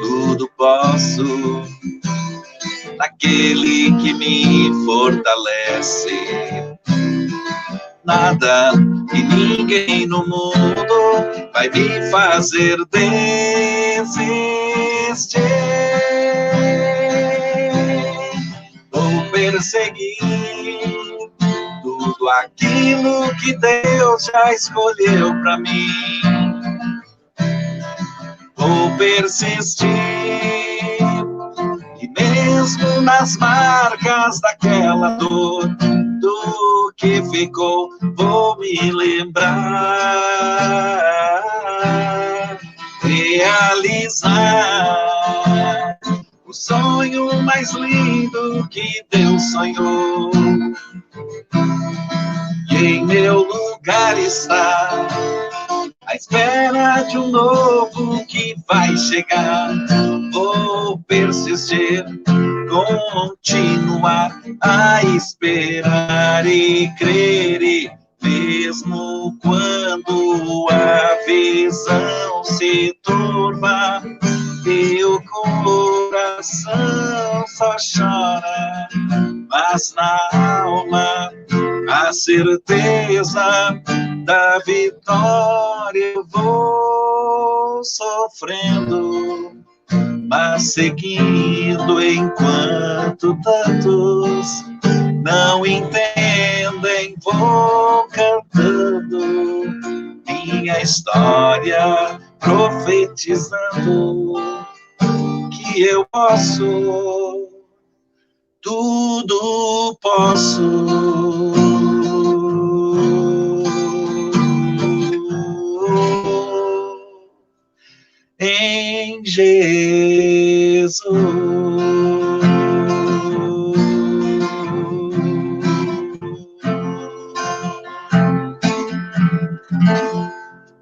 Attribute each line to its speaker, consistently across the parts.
Speaker 1: tudo posso, naquele que me fortalece. Nada e ninguém no mundo vai me fazer desistir. Vou perseguir tudo aquilo que Deus já escolheu para mim. Vou persistir, e mesmo nas marcas daquela dor, do que ficou, vou me lembrar, realizar o sonho mais lindo que Deus sonhou. E em meu lugar está, à espera de um novo que vai chegar. Vou persistir, continuar a esperar e crer, e mesmo quando a visão se turva e o coração só chora, mas na alma a certeza da vitória eu vou sofrendo, mas seguindo enquanto tantos não entendem, vou cantando minha história, profetizando que eu posso, tudo posso. Em Jesus.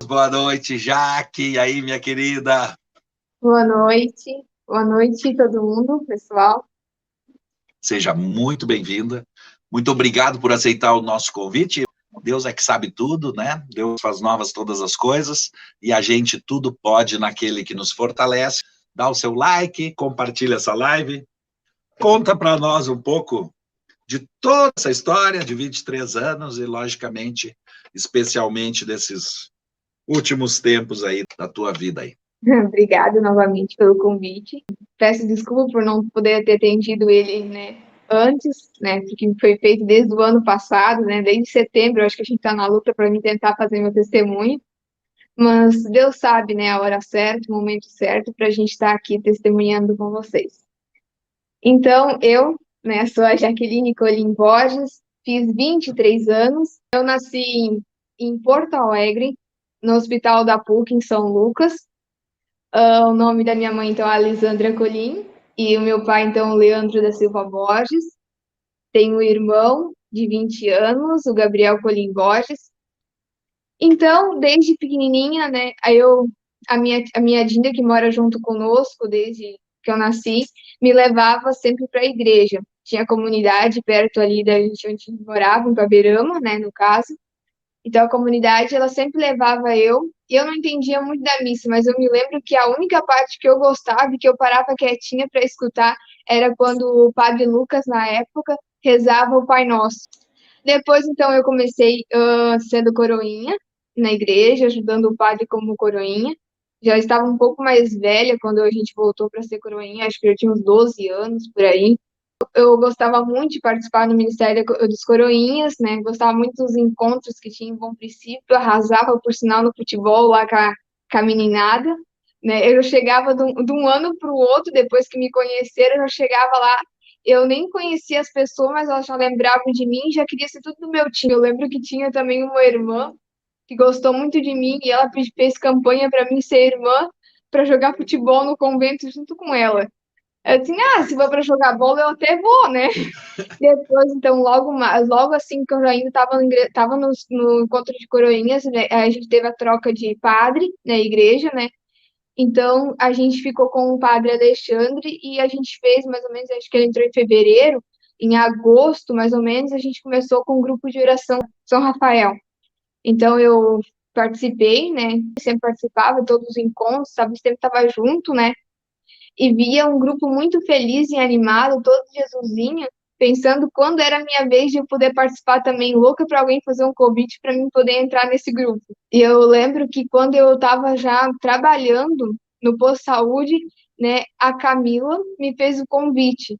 Speaker 1: Boa noite, Jaque. E aí, minha querida?
Speaker 2: Boa noite todo mundo, pessoal.
Speaker 1: Seja muito bem-vinda. Muito obrigado por aceitar o nosso convite. Deus é que sabe tudo, né? Deus faz novas todas as coisas e a gente tudo pode naquele que nos fortalece. Dá o seu like, compartilha essa live, conta para nós um pouco de toda essa história de 23 anos e, logicamente, especialmente desses últimos tempos aí da tua vida aí.
Speaker 2: Obrigada novamente pelo convite. Peço desculpa por não poder ter atendido ele, né, antes, né, porque foi feito desde o ano passado, né, desde setembro. Eu acho que a gente está na luta para mim tentar fazer meu testemunho, mas Deus sabe, né, a hora certa, o momento certo para a gente estar aqui testemunhando com vocês. Então, eu, né, sou a Jaqueline Colim Borges, fiz 23 anos. Eu nasci em Porto Alegre, no Hospital da PUC, em São Lucas. O nome da minha mãe, então, é Alisandra Colim, e o meu pai, então, Leandro da Silva Borges. Tenho um irmão de 20 anos, o Gabriel Colim Borges. Então, desde pequenininha, né, a minha Dinda, que mora junto conosco desde que eu nasci, me levava sempre para a igreja. Tinha comunidade perto ali da gente onde morava, em Paberama, né, no caso. Então, a comunidade, ela sempre levava eu, e eu não entendia muito da missa, mas eu me lembro que a única parte que eu gostava e que eu parava quietinha para escutar era quando o Padre Lucas, na época, rezava o Pai Nosso. Depois, então, eu comecei sendo coroinha na igreja, ajudando o padre como coroinha. Já estava um pouco mais velha quando a gente voltou para ser coroinha, acho que eu tinha uns 12 anos, por aí. Eu gostava muito de participar no Ministério dos Coroinhas, né? Gostava muito dos encontros que tinha em Bom Princípio, arrasava, por sinal, no futebol lá com a meninada, né? Eu chegava de um ano para o outro, depois que me conheceram, eu já chegava lá, eu nem conhecia as pessoas, mas elas já lembravam de mim e já queria ser tudo do meu time. Eu lembro que tinha também uma irmã que gostou muito de mim e ela fez campanha para mim ser irmã para jogar futebol no convento junto com ela. Eu disse, se for para jogar bola, eu até vou, né? Depois, então, logo assim que eu já ainda estava no encontro de coroinhas, né, a gente teve a troca de padre na igreja, né? Então, a gente ficou com o padre Alexandre e a gente fez mais ou menos, acho que ele entrou em fevereiro, em agosto, mais ou menos, a gente começou com um grupo de oração São Rafael. Então, eu participei, né? Sempre participava de todos os encontros, sabe? Sempre estava junto, né? E via um grupo muito feliz e animado, todo Jesusinho, pensando quando era a minha vez de eu poder participar também, louca para alguém fazer um convite para mim poder entrar nesse grupo. E eu lembro que quando eu estava já trabalhando no posto de saúde, né, a Camila me fez o convite.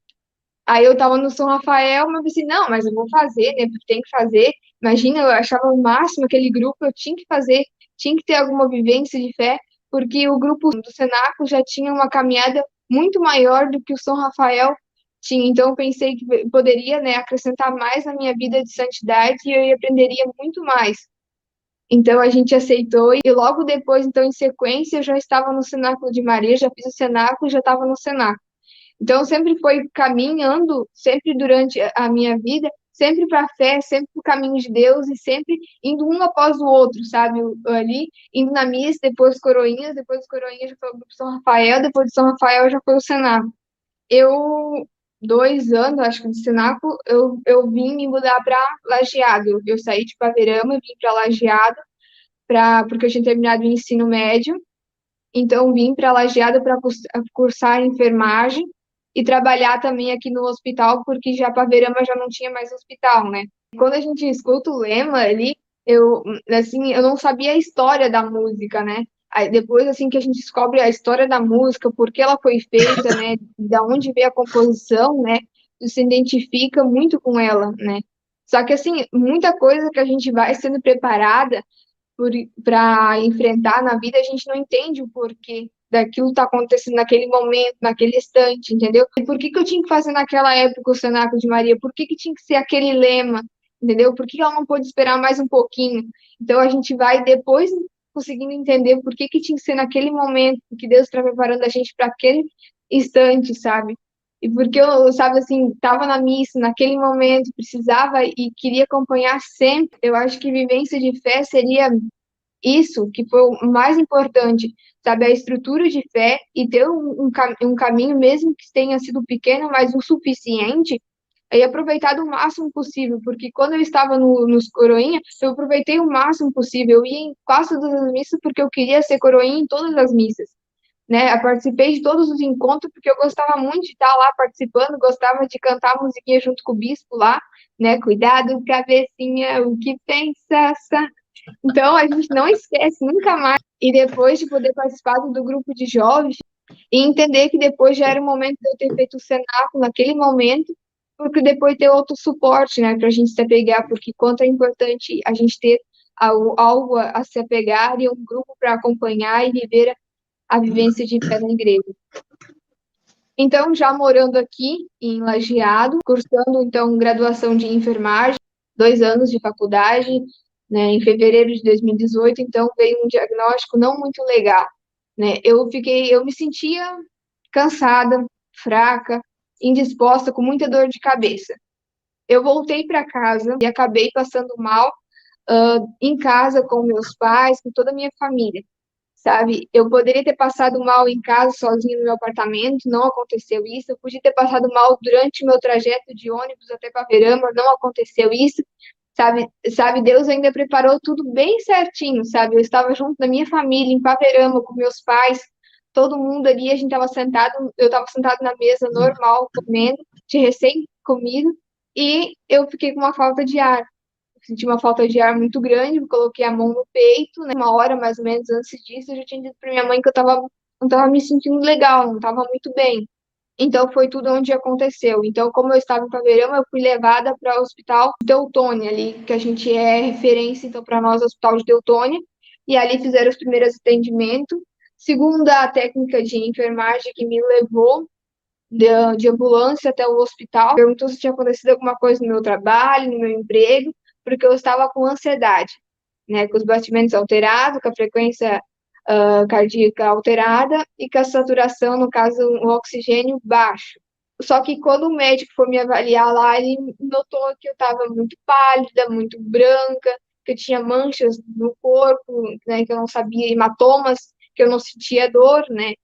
Speaker 2: Aí eu estava no São Rafael, mas eu pensei, não, mas eu vou fazer, né, porque tem que fazer. Imagina, eu achava o máximo aquele grupo, eu tinha que fazer, tinha que ter alguma vivência de fé, porque o grupo do Senaco já tinha uma caminhada muito maior do que o São Rafael tinha. Então eu pensei que poderia, né, acrescentar mais na minha vida de santidade e eu aprenderia muito mais. Então a gente aceitou e logo depois, então em sequência, eu já estava no Cenáculo de Maria, já fiz o Cenáculo e já estava no Cenáculo. Então sempre foi caminhando, sempre durante a minha vida, sempre para a fé, sempre para o caminho de Deus e sempre indo um após o outro, sabe? Ali, indo na missa, depois coroinhas, depois coroinhas já foi o grupo São Rafael, depois de São Rafael já foi o Cenáculo. Eu, 2 anos, acho que de Cenáculo, eu vim me mudar para Lajeado. Eu saí de Paverama, vim para Lajeado, porque eu tinha terminado o ensino médio, então vim para Lajeado para cursar enfermagem e trabalhar também aqui no hospital, porque já Paverama já não tinha mais hospital, né? Quando a gente escuta o lema ali, assim, eu não sabia a história da música, né? Aí depois, assim, que a gente descobre a história da música, por que ela foi feita, né? Da onde veio a composição, né? Se identifica muito com ela, né? Só que, assim, muita coisa que a gente vai sendo preparada para enfrentar na vida, a gente não entende o porquê daquilo tá acontecendo naquele momento, naquele instante, entendeu? E por que que eu tinha que fazer naquela época o Cenáculo de Maria? Por que que tinha que ser aquele lema, entendeu? Por que que ela não pôde esperar mais um pouquinho? Então a gente vai depois conseguindo entender por que que tinha que ser naquele momento, que Deus está preparando a gente para aquele instante, sabe? E porque eu, sabe, assim, estava na missa naquele momento, precisava e queria acompanhar sempre. Eu acho que vivência de fé seria isso que foi o mais importante, sabe? A estrutura de fé e ter um caminho, mesmo que tenha sido pequeno, mas o suficiente, e aproveitar do máximo possível, porque quando eu estava nos coroinha, eu aproveitei o máximo possível. Eu ia em quase todas as missas porque eu queria ser coroinha em todas as missas, né? Eu participei de todos os encontros porque eu gostava muito de estar lá participando, gostava de cantar a musiquinha junto com o bispo lá, né? Cuidado, cabecinha, o que pensa? Então, a gente não esquece nunca mais. E depois de poder participar do grupo de jovens, e entender que depois já era o momento de eu ter feito o cenáculo naquele momento, porque depois ter outro suporte, né, para a gente se apegar, porque quanto é importante a gente ter algo a se apegar e um grupo para acompanhar e viver a vivência de fé na igreja. Então, já morando aqui em Lajeado, cursando, então, graduação de enfermagem, 2 anos de faculdade, né, em fevereiro de 2018, então veio um diagnóstico não muito legal, né? Eu me sentia cansada, fraca, indisposta, com muita dor de cabeça. Eu voltei para casa e acabei passando mal em casa com meus pais, com toda a minha família, sabe? Eu poderia ter passado mal em casa, sozinha no meu apartamento, não aconteceu isso. Eu podia ter passado mal durante o meu trajeto de ônibus até Paverama, não aconteceu isso. Sabe, Deus ainda preparou tudo bem certinho, sabe? Eu estava junto da minha família, em Paverama, com meus pais, todo mundo ali, a gente estava sentado, eu estava sentado na mesa normal, comendo, de recém-comido, e eu fiquei com uma falta de ar. Senti uma falta de ar muito grande, coloquei a mão no peito, né? 1 hora mais ou menos antes disso, eu já tinha dito para minha mãe que não estava me sentindo legal, não estava muito bem. Então, foi tudo onde aconteceu. Então, como eu estava em Paverama, eu fui levada para o Hospital Teutônia, ali, que a gente é referência, então, para nós, Hospital de Teutônia, e ali fizeram os primeiros atendimentos. Segundo a técnica de enfermagem que me levou de ambulância até o hospital, perguntou se tinha acontecido alguma coisa no meu trabalho, no meu emprego, porque eu estava com ansiedade, né, com os batimentos alterados, com a frequência cardíaca alterada e com a saturação, no caso, o oxigênio baixo. Só que quando o médico foi me avaliar lá, ele notou que eu estava muito pálida, muito branca, que eu tinha manchas no corpo, né, que eu não sabia, hematomas, que eu não sentia dor, né.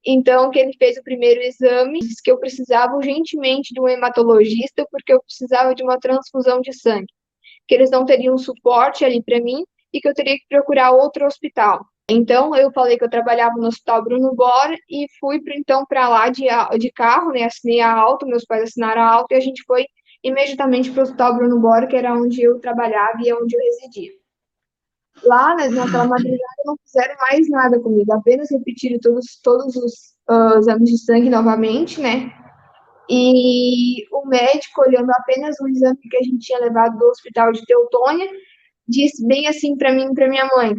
Speaker 2: Então, que ele fez o primeiro exame, disse que eu precisava urgentemente de um hematologista, porque eu precisava de uma transfusão de sangue, que eles não teriam suporte ali para mim, e que eu teria que procurar outro hospital. Então, eu falei que eu trabalhava no Hospital Bruno Bora e fui, então, para lá de carro, né? Assinei a auto, meus pais assinaram a auto e a gente foi imediatamente para o Hospital Bruno Bora, que era onde eu trabalhava e onde eu residia. Lá, né, naquela madrugada, não fizeram mais nada comigo, apenas repetiram todos os exames de sangue novamente, né? E o médico, olhando apenas o exame que a gente tinha levado do hospital de Teutônia, disse bem assim para mim e para minha mãe: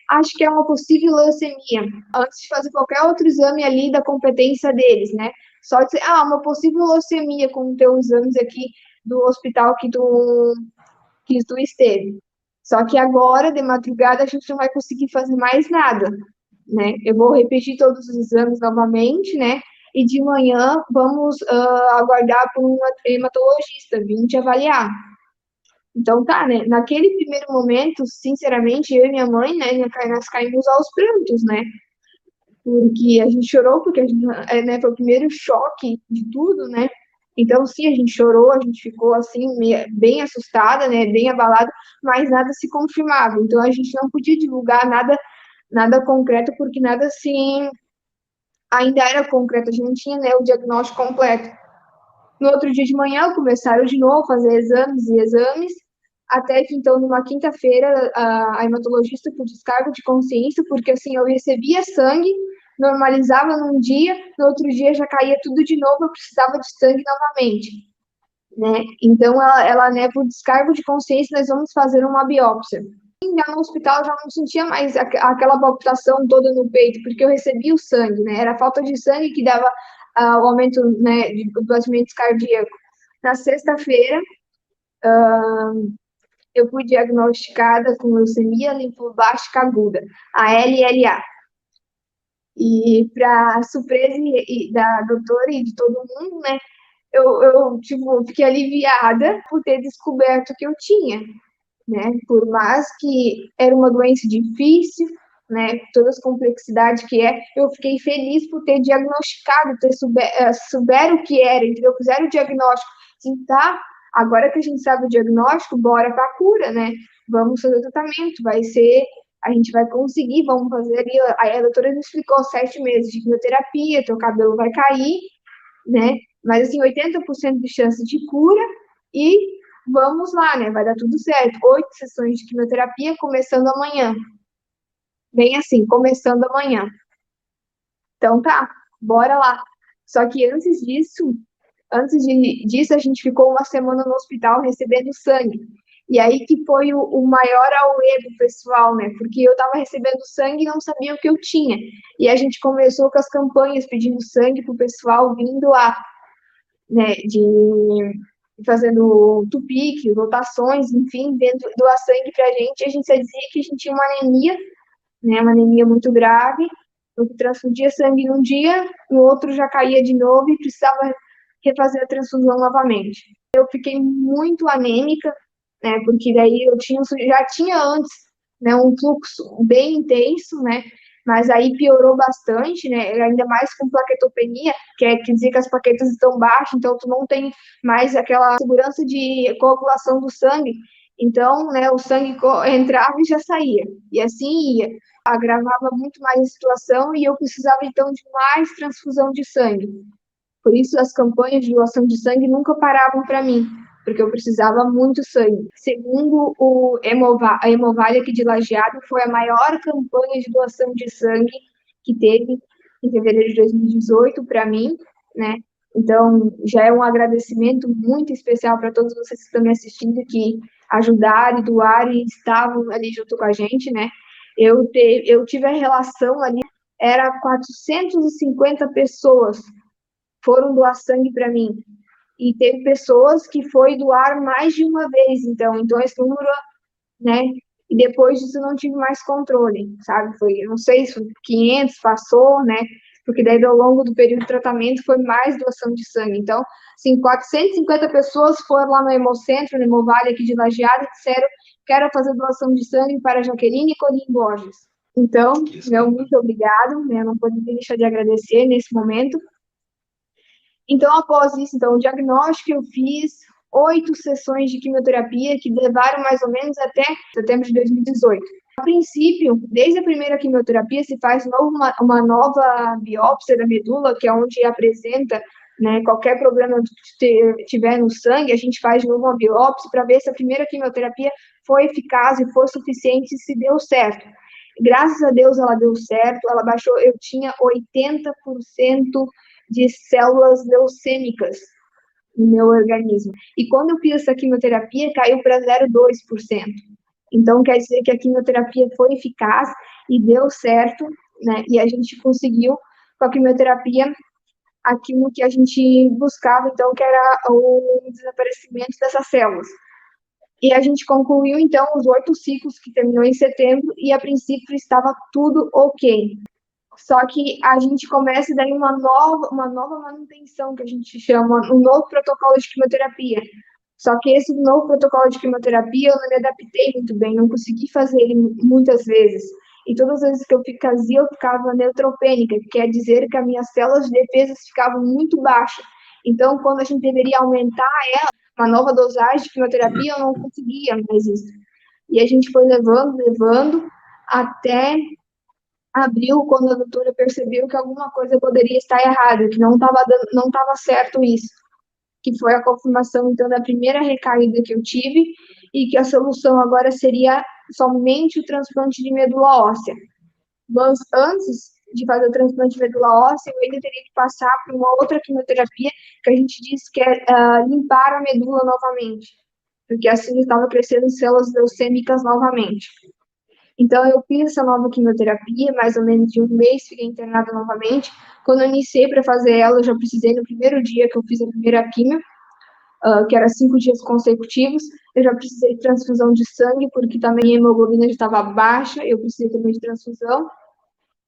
Speaker 2: acho que é uma possível leucemia. Antes de fazer qualquer outro exame ali da competência deles, né? Só dizer, uma possível leucemia com os teus exames aqui do hospital que tu esteve. Só que agora, de madrugada, a gente não vai conseguir fazer mais nada, né? Eu vou repetir todos os exames novamente, né? E de manhã vamos aguardar por um hematologista vir te avaliar. Então, tá, né? Naquele primeiro momento, sinceramente, eu e minha mãe, né, nós caímos aos prantos, né? Porque a gente chorou, porque a gente, né, foi o primeiro choque de tudo, né? Então, sim, a gente chorou, a gente ficou, assim, bem assustada, né, bem abalada, mas nada se confirmava. Então, a gente não podia divulgar nada concreto, porque nada, assim, ainda era concreto, a gente não tinha, né, o diagnóstico completo. No outro dia de manhã, começaram de novo a fazer exames e exames, até que, então, numa quinta-feira, a hematologista, por descargo de consciência, porque, assim, eu recebia sangue, normalizava num dia, no outro dia já caía tudo de novo, eu precisava de sangue novamente, né? Então, ela, né, por descargo de consciência, nós vamos fazer uma biópsia. Já no hospital, já não sentia mais aquela palpitação toda no peito, porque eu recebia o sangue, né? Era a falta de sangue que dava o aumento, né, do batimento cardíaco. Na sexta-feira, eu fui diagnosticada com leucemia linfoblastica aguda, a LLA. E, para surpresa da doutora e de todo mundo, né, eu tipo, fiquei aliviada por ter descoberto que eu tinha, né, por mais que era uma doença difícil, né, todas as complexidades que é, eu fiquei feliz por ter diagnosticado, ter souber o que era, entendeu? Fizeram o diagnóstico, assim, tá, agora que a gente sabe o diagnóstico, bora para a cura, né, vamos fazer o tratamento, a gente vai conseguir, vamos fazer ali, aí a doutora me explicou 7 meses de quimioterapia, teu cabelo vai cair, né, mas assim, 80% de chance de cura, e vamos lá, né? Vai dar tudo certo. 8 sessões de quimioterapia começando amanhã. Bem assim, começando amanhã. Então tá, bora lá. Só que antes disso, a gente ficou uma semana no hospital recebendo sangue. E aí que foi o maior auê do pessoal, né? Porque eu tava recebendo sangue e não sabia o que eu tinha. E a gente começou com as campanhas pedindo sangue pro pessoal vindo lá, né? Fazendo tupique, rotações, enfim, vendo doar sangue pra gente. A gente só dizia que a gente tinha uma anemia, né? Uma anemia muito grave. Eu transfundia sangue num dia, no outro já caía de novo e precisava refazer a transfusão novamente. Eu fiquei muito anêmica, né? Porque daí já tinha antes, né, um fluxo bem intenso, né? Mas aí piorou bastante, né? Ainda mais com plaquetopenia, quer dizer que as plaquetas estão baixas, então tu não tem mais aquela segurança de coagulação do sangue. Então, né, o sangue entrava e já saía. E assim ia. Agravava muito mais a situação e eu precisava então de mais transfusão de sangue. Por isso, as campanhas de doação de sangue nunca paravam para mim, porque eu precisava muito sangue. Segundo a Hemovalha aqui de Lajeado, foi a maior campanha de doação de sangue que teve em fevereiro de 2018 para mim, né? Então, já é um agradecimento muito especial para todos vocês que estão me assistindo, que ajudaram e doaram e estavam ali junto com a gente, né? Eu tive a relação ali, era 450 pessoas foram doar sangue para mim. E teve pessoas que foi doar mais de uma vez, então esse número, né? E depois disso eu não tive mais controle, sabe? Foi, não sei se foi 500, passou, né? Porque daí ao longo do período de tratamento foi mais doação de sangue. Então, assim, 450 pessoas foram lá no Hemocentro, no Hemovale aqui de Lajeado, e disseram, quero fazer doação de sangue para Jaqueline e Colim Borges. Então, meu muito obrigado, né? Eu não poderia deixar de agradecer nesse momento. Então, após isso, então, o diagnóstico que eu fiz, 8 sessões de quimioterapia que levaram mais ou menos até setembro de 2018. A princípio, desde a primeira quimioterapia, se faz uma nova biópsia da medula, que é onde apresenta, né, qualquer problema que tiver no sangue, a gente faz de novo uma biópsia para ver se a primeira quimioterapia foi eficaz e foi suficiente e se deu certo. Graças a Deus ela deu certo, ela baixou, eu tinha 80% de células leucêmicas no meu organismo. E quando eu fiz essa quimioterapia, caiu para 0,2%. Então, quer dizer que a quimioterapia foi eficaz e deu certo, né? E a gente conseguiu, com a quimioterapia, aquilo que a gente buscava, então, que era o desaparecimento dessas células. E a gente concluiu, então, os 8 ciclos, que terminou em setembro, e a princípio estava tudo ok. Só que a gente começa daí uma nova manutenção, que a gente chama, um novo protocolo de quimioterapia. Só que esse novo protocolo de quimioterapia eu não me adaptei muito bem, não consegui fazer ele muitas vezes. E todas as vezes que eu fazia, eu ficava neutropênica, que quer dizer que as minhas células de defesa ficavam muito baixas. Então, quando a gente deveria aumentar uma nova dosagem de quimioterapia, eu não conseguia mais isso. E a gente foi levando, até abril, quando a doutora percebeu que alguma coisa poderia estar errada, que não estava certo isso, que foi a confirmação, então, da primeira recaída que eu tive, e que a solução agora seria somente o transplante de medula óssea. Mas antes de fazer o transplante de medula óssea, eu ainda teria que passar por uma outra quimioterapia, que a gente diz que é limpar a medula novamente, porque assim estava crescendo células leucêmicas novamente. Então, eu fiz essa nova quimioterapia, mais ou menos de um mês, fiquei internada novamente. Quando eu iniciei para fazer ela, eu já precisei, no primeiro dia que eu fiz a primeira quimio, que era 5 dias consecutivos, eu já precisei de transfusão de sangue, porque também a hemoglobina já estava baixa, eu precisei também de transfusão.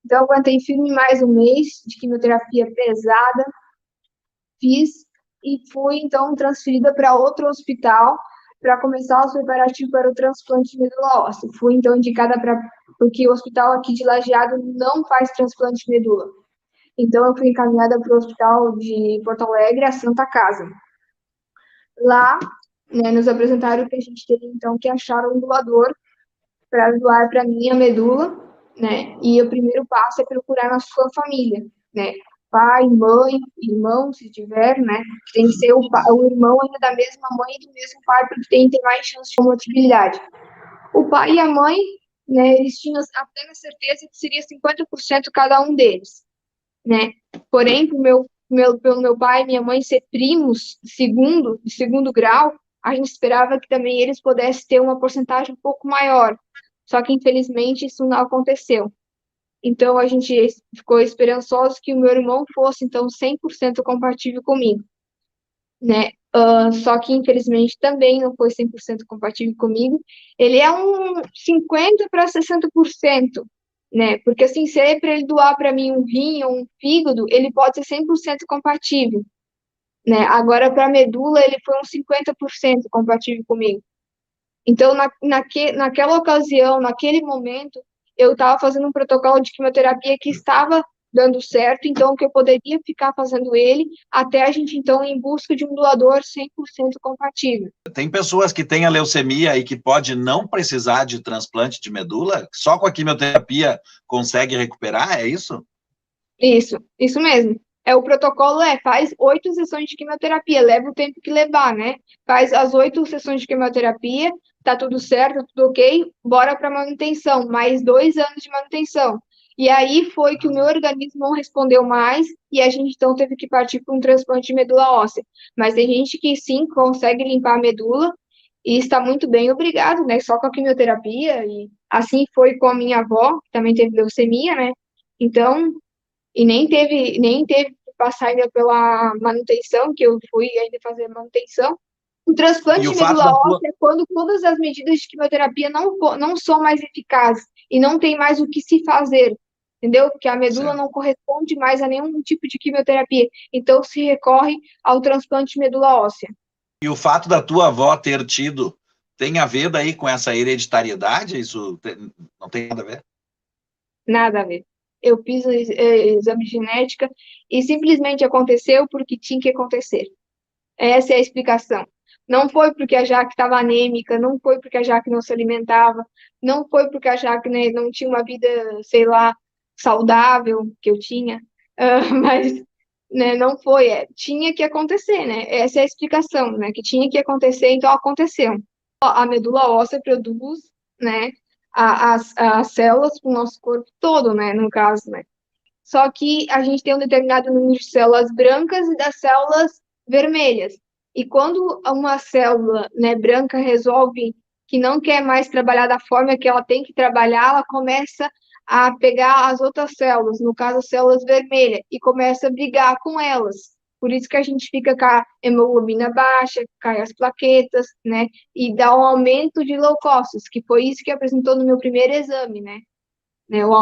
Speaker 2: Então, eu aguentei firme mais um mês de quimioterapia pesada, fiz e fui, então, transferida para outro hospital para começar os preparativos para o transplante de medula óssea. Fui, então, indicada porque o hospital aqui de Lajeado não faz transplante de medula. Então, eu fui encaminhada para o hospital de Porto Alegre, a Santa Casa. Lá, né, nos apresentaram que a gente teria, então, que achar um doador para doar para mim a medula, né? E o primeiro passo é procurar na sua família, né? Pai, mãe, irmão, se tiver, né? Tem que ser o irmão ainda da mesma mãe e do mesmo pai, porque tem mais chance de compatibilidade. O pai e a mãe, né? Eles tinham a plena certeza que seria 50% cada um deles, né? Porém, pelo meu pai e minha mãe ser primos de segundo grau, a gente esperava que também eles pudessem ter uma porcentagem um pouco maior. Só que, infelizmente, isso não aconteceu. Então, a gente ficou esperançoso que o meu irmão fosse, então, 100% compatível comigo, né? Só que, infelizmente, também não foi 100% compatível comigo. Ele é um 50% para 60%, né? Porque, assim, se é para ele doar para mim um rim ou um fígado, ele pode ser 100% compatível, né? Agora, para a medula, ele foi um 50% compatível comigo. Então, naquela ocasião, naquele momento, eu estava fazendo um protocolo de quimioterapia que estava dando certo, então, que eu poderia ficar fazendo ele até a gente, então, ir em busca de um doador 100% compatível.
Speaker 1: Tem pessoas que têm a leucemia e que pode não precisar de transplante de medula? Só com a quimioterapia consegue recuperar, é isso?
Speaker 2: Isso mesmo. O protocolo faz 8 sessões de quimioterapia, leva o tempo que levar, né? Faz as 8 sessões de quimioterapia, tá tudo certo, tá tudo ok, bora para manutenção, mais 2 anos de manutenção. E aí foi que o meu organismo não respondeu mais e a gente então teve que partir para um transplante de medula óssea. Mas tem gente que sim consegue limpar a medula e está muito bem, obrigado, né? Só com a quimioterapia e assim foi com a minha avó, que também teve leucemia, né? Então, e nem teve que passar ainda pela manutenção, que eu fui ainda fazer manutenção. O transplante de medula óssea é quando todas as medidas de quimioterapia não são mais eficazes e não tem mais o que se fazer, entendeu? Porque a medula não corresponde mais a nenhum tipo de quimioterapia. Então, se recorre ao transplante de medula óssea.
Speaker 1: E o fato da tua avó ter tido tem a ver daí com essa hereditariedade? Isso não tem nada a ver?
Speaker 2: Nada a ver. Eu fiz o exame de genética e simplesmente aconteceu porque tinha que acontecer. Essa é a explicação. Não foi porque a Jaque estava anêmica, não foi porque a Jaque não se alimentava, não foi porque a Jaque, né, não tinha uma vida, sei lá, saudável que eu tinha, mas, né, não foi, tinha que acontecer, né? Essa é a explicação, né? Que tinha que acontecer, então aconteceu. A medula óssea produz, né, as células para o nosso corpo todo, né, no caso, né? Só que a gente tem um determinado número de células brancas e das células vermelhas. E quando uma célula, né, branca resolve que não quer mais trabalhar da forma que ela tem que trabalhar, ela começa a pegar as outras células, no caso as células vermelhas, e começa a brigar com elas. Por isso que a gente fica com a hemoglobina baixa, cai as plaquetas, né? E dá um aumento de leucócitos, que foi isso que apresentou no meu primeiro exame, né,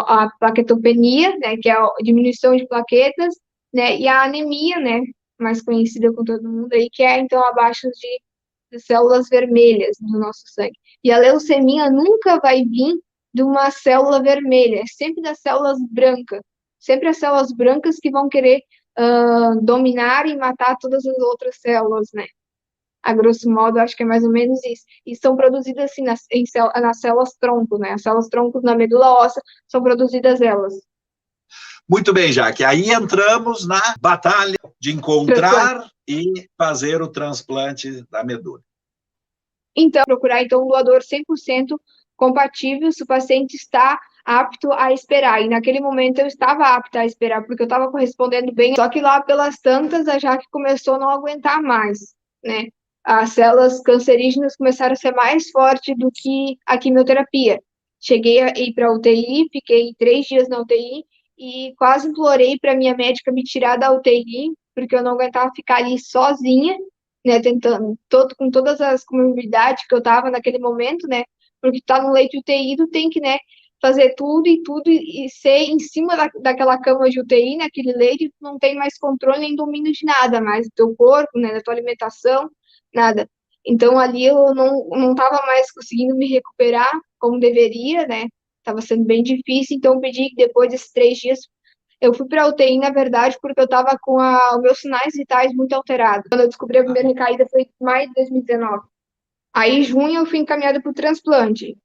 Speaker 2: a plaquetopenia, né, que é a diminuição de plaquetas, né, e a anemia, né, mais conhecida com todo mundo aí, que é, então, abaixo de células vermelhas do nosso sangue. E a leucemia nunca vai vir de uma célula vermelha, é sempre das células brancas, sempre as células brancas que vão querer dominar e matar todas as outras células, né. A grosso modo, acho que é mais ou menos isso. E são produzidas assim nas células tronco, né? As células tronco na medula óssea são produzidas elas.
Speaker 1: Muito bem, Jaque. Aí entramos na batalha de encontrar e fazer o transplante da medula.
Speaker 2: Então, procurar então um doador 100% compatível se o paciente está apto a esperar. E naquele momento eu estava apta a esperar, porque eu estava correspondendo bem. Só que lá pelas tantas, a Jaque começou a não aguentar mais, né? As células cancerígenas começaram a ser mais fortes do que a quimioterapia. Cheguei a ir para a UTI, fiquei 3 dias na UTI e quase implorei para minha médica me tirar da UTI, porque eu não aguentava ficar ali sozinha, né, tentando, com todas as comorbidades que eu estava naquele momento, né, porque tá no leito de UTI, tu tem que, né, fazer tudo e ser em cima daquela cama de UTI, naquele leito, tu não tem mais controle nem domínio de nada mais, do teu corpo, né, da tua alimentação, nada. Então, ali eu não estava mais conseguindo me recuperar como deveria, né, estava sendo bem difícil, então eu pedi que depois desses 3 dias eu fui para a UTI, na verdade, porque eu estava com os meus sinais vitais muito alterados. Quando eu descobri a primeira recaída foi em maio de 2019. Aí, em junho, eu fui encaminhada para o transplante.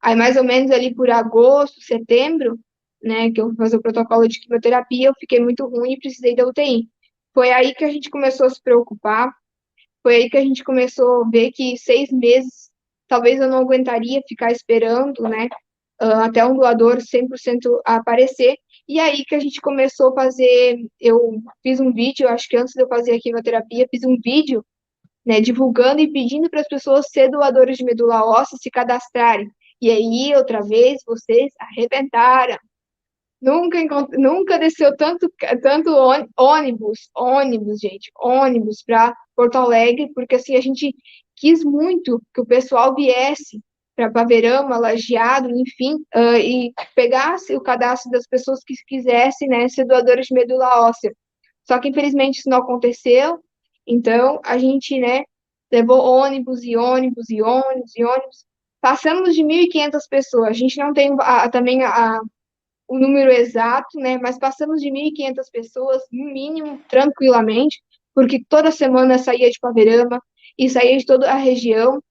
Speaker 2: Aí, mais ou menos ali por agosto, setembro, né, que eu fui fazer o protocolo de quimioterapia, eu fiquei muito ruim e precisei da UTI. Foi aí que a gente começou a se preocupar, foi aí que a gente começou a ver que 6 meses, talvez eu não aguentaria ficar esperando, né, até um doador 100% aparecer. E aí que a gente começou a fazer, eu fiz um vídeo, acho que antes de eu fazer a quimioterapia, fiz um vídeo, né, divulgando e pedindo para as pessoas ser doadores de medula óssea se cadastrarem. E aí, outra vez, vocês arrebentaram. Nunca desceu tanto ônibus, gente, ônibus para Porto Alegre, porque assim, a gente quis muito que o pessoal viesse para Paverama, Lajeado, enfim, e pegasse o cadastro das pessoas que quisessem, né, ser doadores de medula óssea. Só que, infelizmente, isso não aconteceu, então a gente, né, levou ônibus e ônibus e ônibus e ônibus, passamos de 1.500 pessoas, a gente não tem também o número exato, né, mas passamos de 1.500 pessoas, no mínimo, tranquilamente, porque toda semana saía de Paverama e saía de toda a região,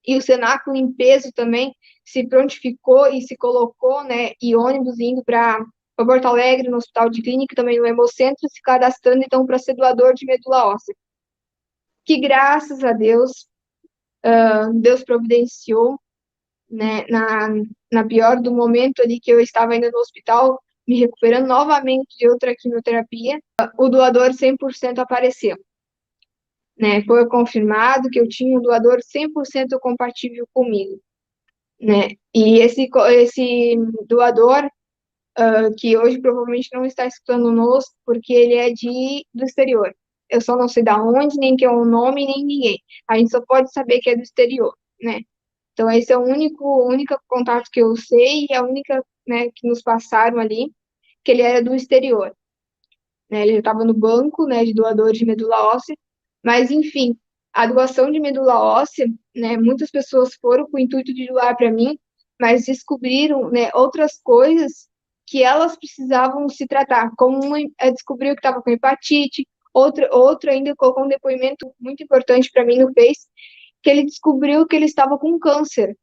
Speaker 2: e o Cenáculo em peso também se prontificou e se colocou, né, e ônibus indo para Porto Alegre, no Hospital de Clínica, também no Hemocentro, se cadastrando, então, para ser doador de medula óssea. Que, graças a Deus, Deus providenciou, né, na pior do momento ali que eu estava ainda no hospital, me recuperando novamente de outra quimioterapia, o doador 100% apareceu. Né, foi confirmado que eu tinha um doador 100% compatível comigo. Né, e esse doador, que hoje provavelmente não está escutando conosco, porque ele é do exterior. Eu só não sei da onde, nem que é o nome, nem ninguém. A gente só pode saber que é do exterior, né? Então, esse é o único contato que eu sei e a única, né, que nos passaram ali, que ele era do exterior. Né, ele estava no banco, né, de doadores de medula óssea, mas, enfim, a doação de medula óssea, né, muitas pessoas foram com o intuito de doar para mim, mas descobriram, né, outras coisas que elas precisavam se tratar, como descobriu que estava com hepatite, Outro ainda colocou um depoimento muito importante para mim no Face, que ele descobriu que ele estava com câncer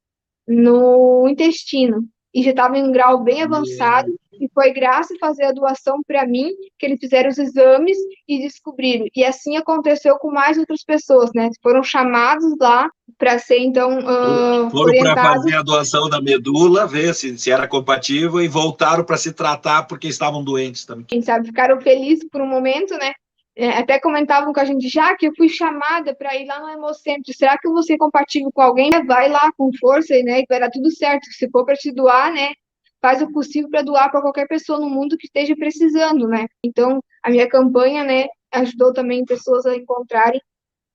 Speaker 2: no intestino e já estava em um grau bem avançado, e foi graças a fazer a doação para mim que eles fizeram os exames e descobriram. E assim aconteceu com mais outras pessoas, né? Foram chamados lá para ser, então,
Speaker 1: foram para
Speaker 2: orientados.
Speaker 1: fazer a doação da medula, ver se era compatível, e voltaram para se tratar porque estavam doentes também.
Speaker 2: Quem sabe ficaram felizes por um momento, né? Até comentavam com a gente, já que eu fui chamada para ir lá no Hemocentro, será que eu vou ser compatível com alguém? Vai lá com força, né? E vai dar tudo certo. Se for para te doar, né? Faz o possível para doar para qualquer pessoa no mundo que esteja precisando, né? Então, a minha campanha, né, ajudou também pessoas a encontrarem,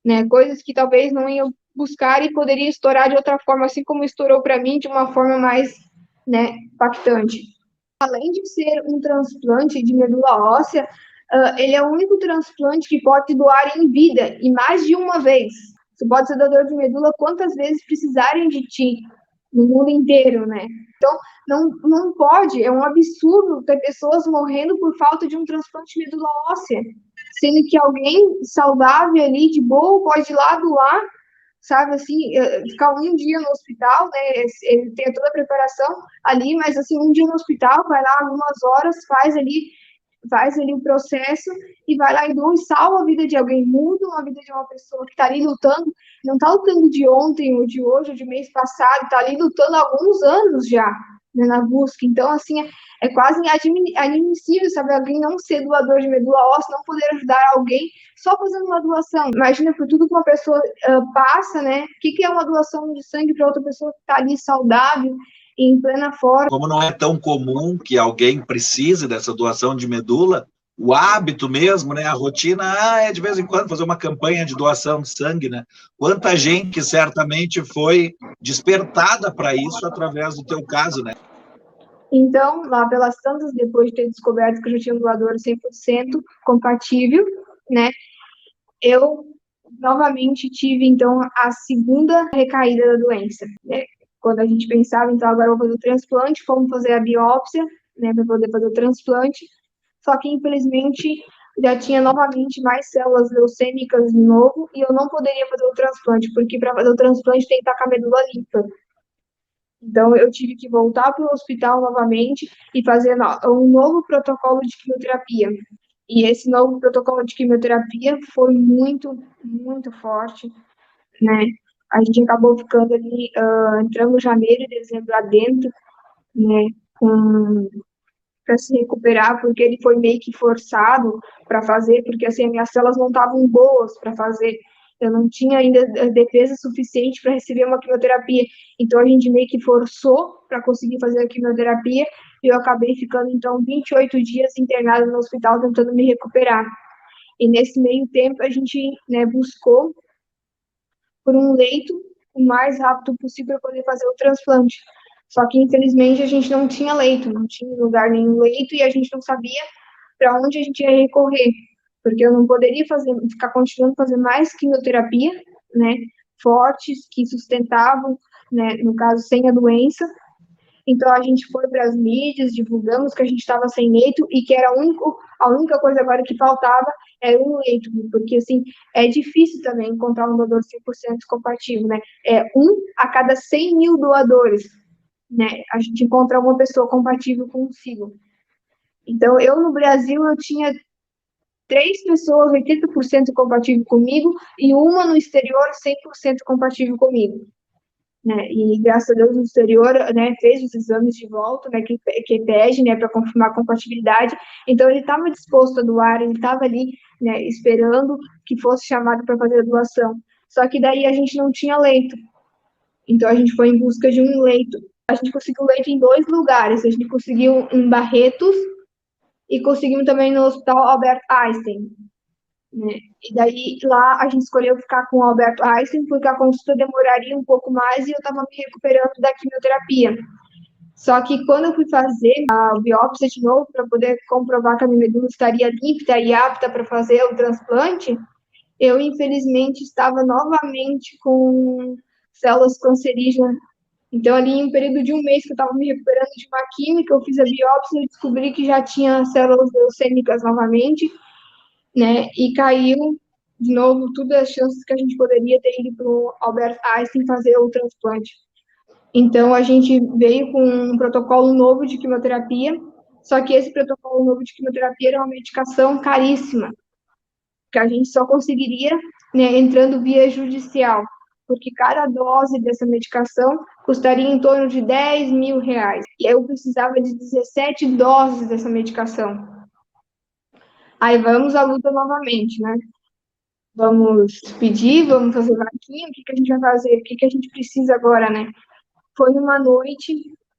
Speaker 2: né, coisas que talvez não iam buscar e poderia estourar de outra forma, assim como estourou para mim, de uma forma mais, né, impactante. Além de ser um transplante de medula óssea, ele é o único transplante que pode doar em vida, e mais de uma vez. Você pode ser doador de medula quantas vezes precisarem de ti, no mundo inteiro, né? Então, não pode, é um absurdo ter pessoas morrendo por falta de um transplante de medula óssea, sendo que alguém saudável ali, de boa, pode ir lá doar, sabe, assim, ficar um dia no hospital, né, ele tem toda a preparação ali, mas, assim, um dia no hospital, vai lá algumas horas, faz ali o processo e vai lá e doa e salva a vida de alguém, muda a vida de uma pessoa que está ali lutando, não está lutando de ontem ou de hoje ou de mês passado, está ali lutando há alguns anos já, né, na busca. Então, assim, é quase inadmissível, sabe, alguém não ser doador de medula óssea, não poder ajudar alguém só fazendo uma doação. Imagina por tudo que uma pessoa passa, né? O que é uma doação de sangue para outra pessoa que está ali saudável, em plena forma.
Speaker 1: Como não é tão comum que alguém precise dessa doação de medula, o hábito mesmo, né, a rotina, é de vez em quando fazer uma campanha de doação de sangue, né? Quanta gente que certamente foi despertada para isso através do teu caso, né?
Speaker 2: Então, lá pelas tantas, depois de ter descoberto que eu já tinha um doador 100% compatível, né, eu novamente tive, então, a segunda recaída da doença, né? Quando a gente pensava, então, agora eu vou fazer o transplante, fomos fazer a biópsia, né, para poder fazer o transplante, só que, infelizmente, já tinha novamente mais células leucêmicas de novo, e eu não poderia fazer o transplante, porque para fazer o transplante tem que estar com a medula limpa. Então, eu tive que voltar para o hospital novamente e fazer um novo protocolo de quimioterapia. E esse novo protocolo de quimioterapia foi muito, muito forte, né? A gente acabou ficando ali, entrando janeiro e dezembro lá dentro, né? Para se recuperar, porque ele foi meio que forçado para fazer, porque assim, as minhas células não estavam boas para fazer. Eu não tinha ainda defesa suficiente para receber uma quimioterapia. Então, a gente meio que forçou para conseguir fazer a quimioterapia e eu acabei ficando, então, 28 dias internada no hospital tentando me recuperar. E nesse meio tempo, a gente, né, buscou por um leito o mais rápido possível para poder fazer o transplante. Só que, infelizmente, a gente não tinha leito, não tinha lugar nenhum leito e a gente não sabia para onde a gente ia recorrer, porque eu não poderia ficar continuando fazer mais quimioterapia, né, fortes, que sustentavam, né, no caso, sem a doença. Então, a gente foi para as mídias, divulgamos que a gente estava sem leito e que era a única coisa agora que faltava era um leito, porque, assim, é difícil também encontrar um doador 100% compatível, né? É a cada 100 mil doadores, né? A gente encontra uma pessoa compatível consigo. Então, eu no Brasil, eu tinha 3 pessoas 80% compatível comigo e uma no exterior 100% compatível comigo. Né, e graças a Deus no exterior, né, fez os exames de volta, né, que pede, né, para confirmar a compatibilidade, então ele estava disposto a doar, ele estava ali, né, esperando que fosse chamado para fazer a doação, só que daí a gente não tinha leito, então a gente foi em busca de um leito, a gente conseguiu leito em 2 lugares, a gente conseguiu em Barretos e conseguimos também no Hospital Albert Einstein, né? E daí lá a gente escolheu ficar com o Alberto Einstein porque a consulta demoraria um pouco mais e eu estava me recuperando da quimioterapia. Só que quando eu fui fazer a biópsia de novo para poder comprovar que a minha medula estaria limpa e apta para fazer o transplante, eu infelizmente estava novamente com células cancerígenas. Então, ali em um período de um mês que eu estava me recuperando de uma química, eu fiz a biópsia e descobri que já tinha células leucêmicas novamente. né, e caiu de novo todas as chances que a gente poderia ter ido para o Albert Einstein fazer o transplante. Então, a gente veio com um protocolo novo de quimioterapia, só que esse protocolo novo de quimioterapia era uma medicação caríssima, que a gente só conseguiria, né, entrando via judicial, porque cada dose dessa medicação custaria em torno de R$ 10.000. E aí eu precisava de 17 doses dessa medicação. Aí vamos à luta novamente, né? Vamos pedir, vamos fazer vaquinha, o que a gente vai fazer? O que a gente precisa agora, né? Foi uma noite,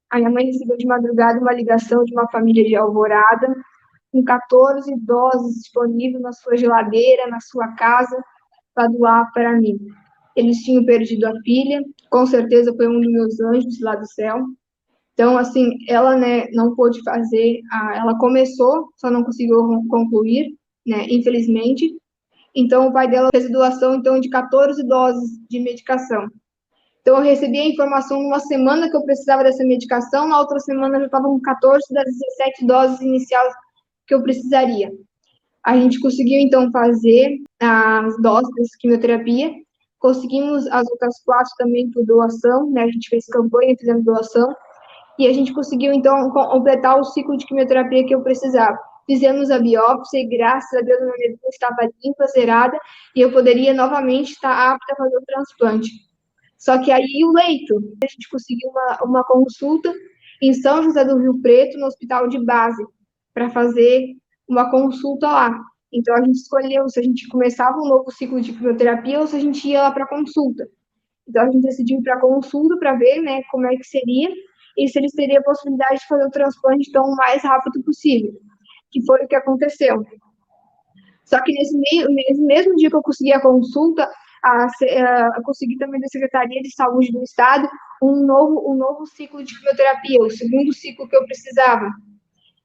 Speaker 2: a minha mãe recebeu de madrugada uma ligação de uma família de Alvorada, com 14 doses disponíveis na sua geladeira, na sua casa, para doar para mim. Eles tinham perdido a filha, com certeza foi um dos meus anjos lá do céu. Então, assim, ela, né, não pôde fazer, ela começou, só não conseguiu concluir, né, infelizmente. Então, o pai dela fez a doação, então, de 14 doses de medicação. Então, eu recebi a informação numa semana que eu precisava dessa medicação, na outra semana eu já estava com 14 das 17 doses iniciais que eu precisaria. A gente conseguiu, então, fazer as doses de quimioterapia, conseguimos as outras 4 também por doação, né? A gente fez campanha, fizemos doação, e a gente conseguiu, então, completar o ciclo de quimioterapia que eu precisava. Fizemos a biópsia e, graças a Deus, a minha medula estava limpa, zerada, e eu poderia novamente estar apta a fazer o transplante. Só que aí o leito, a gente conseguiu uma consulta em São José do Rio Preto, no hospital de base, para fazer uma consulta lá. Então, a gente escolheu se a gente começava um novo ciclo de quimioterapia ou se a gente ia lá para consulta. Então, a gente decidiu ir para consulta para ver, né, como é que seria e se eles teriam a possibilidade de fazer o transplante, então, o mais rápido possível, que foi o que aconteceu. Só que nesse mesmo dia que eu consegui a consulta, eu consegui também da Secretaria de Saúde do Estado um novo ciclo de quimioterapia, o segundo ciclo que eu precisava.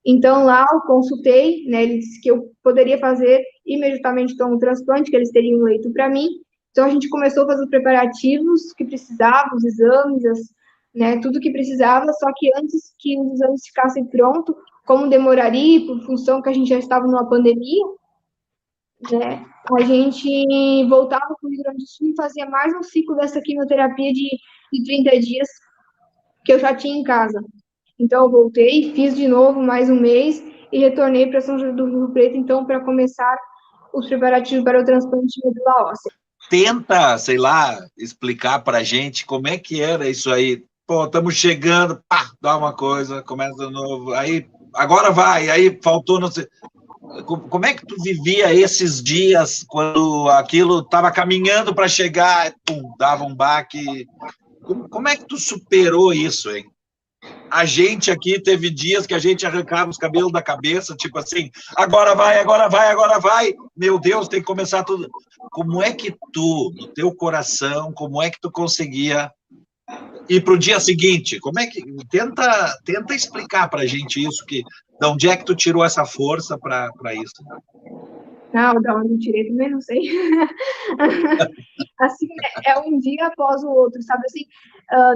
Speaker 2: Então, lá eu consultei, né, ele disse que eu poderia fazer imediatamente então, um transplante, que eles teriam um leito para mim. Então, a gente começou a fazer os preparativos que precisava, os exames, né, tudo que precisava, só que antes que os exames ficassem prontos, como demoraria, por função que a gente já estava numa pandemia, né, a gente voltava para o Rio Grande do Sul e fazia mais um ciclo dessa quimioterapia de 30 dias que eu já tinha em casa. Então, eu voltei, fiz de novo mais um mês e retornei para São José do Rio Preto, então, para começar os preparativos para o transplante de medula óssea.
Speaker 1: Tenta, sei lá, explicar para a gente como é que era isso aí. Pô, estamos chegando, pá, dá uma coisa, começa de novo, aí agora vai, aí faltou, não sei. Como é que tu vivia esses dias quando aquilo estava caminhando para chegar, pum, dava um baque? Como é que tu superou isso, hein? A gente aqui teve dias que a gente arrancava os cabelos da cabeça, tipo assim, agora vai, agora vai, agora vai. Meu Deus, tem que começar tudo. Como é que tu, no teu coração, como é que tu conseguia ir para o dia seguinte? Como é que tenta explicar para a gente isso, que de onde é que tu tirou essa força para isso?
Speaker 2: Não, da onde eu tirei também não sei. Assim, é um dia após o outro, sabe? Assim,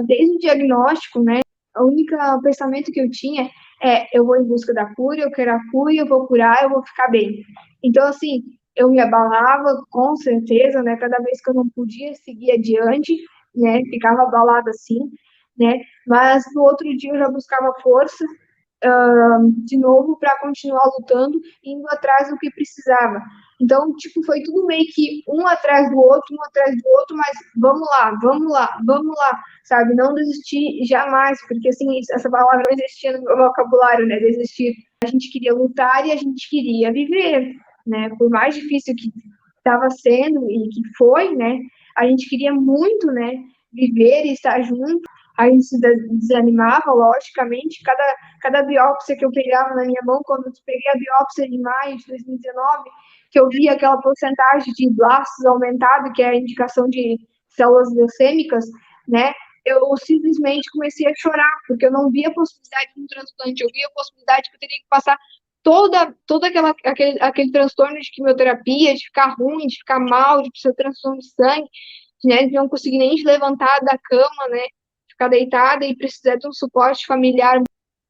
Speaker 2: desde o diagnóstico, né? O único pensamento que eu tinha eu vou em busca da cura, eu quero a cura, eu vou curar, eu vou ficar bem. Então, assim, eu me abalava, com certeza, né? Cada vez que eu não podia seguir adiante, né? Ficava abalada assim, né? Mas no outro dia eu já buscava força, de novo para continuar lutando, indo atrás do que precisava. Então, tipo, foi tudo meio que um atrás do outro, mas vamos lá, vamos lá, vamos lá, sabe? Não desistir jamais, porque assim, essa palavra não existia no meu vocabulário, né? Desistir. A gente queria lutar e a gente queria viver, né? Por mais difícil que estava sendo e que foi, né? A gente queria muito, né? Viver e estar junto. A gente se desanimava, logicamente. Cada biópsia que eu pegava na minha mão, quando eu peguei a biópsia de maio de 2019, que eu via aquela porcentagem de blastos aumentado, que é a indicação de células leucêmicas, né? Eu simplesmente comecei a chorar, porque eu não via a possibilidade de um transplante, eu via a possibilidade que eu teria que passar todo aquele transtorno de quimioterapia, de ficar ruim, de ficar mal, de precisar de transfusão de sangue, né? De não conseguir nem levantar da cama, né? Ficar deitada e precisar de um suporte familiar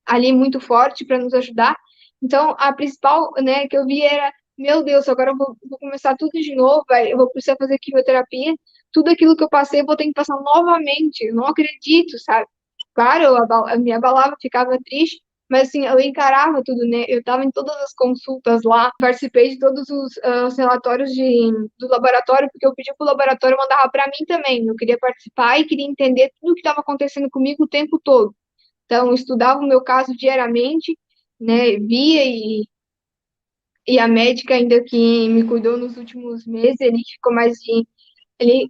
Speaker 2: ali muito forte para nos ajudar. Então, a principal, né, que eu vi era meu Deus, agora eu vou começar tudo de novo, eu vou precisar fazer quimioterapia, tudo aquilo que eu passei eu vou ter que passar novamente, eu não acredito, sabe? Claro, eu me abalava, ficava triste, mas assim, eu encarava tudo, né? Eu estava em todas as consultas lá, participei de todos os relatórios do laboratório, porque eu pedi para o laboratório mandar para mim também, eu queria participar e queria entender tudo o que estava acontecendo comigo o tempo todo. Então, eu estudava o meu caso diariamente, né? Via e a médica ainda que me cuidou nos últimos meses, ele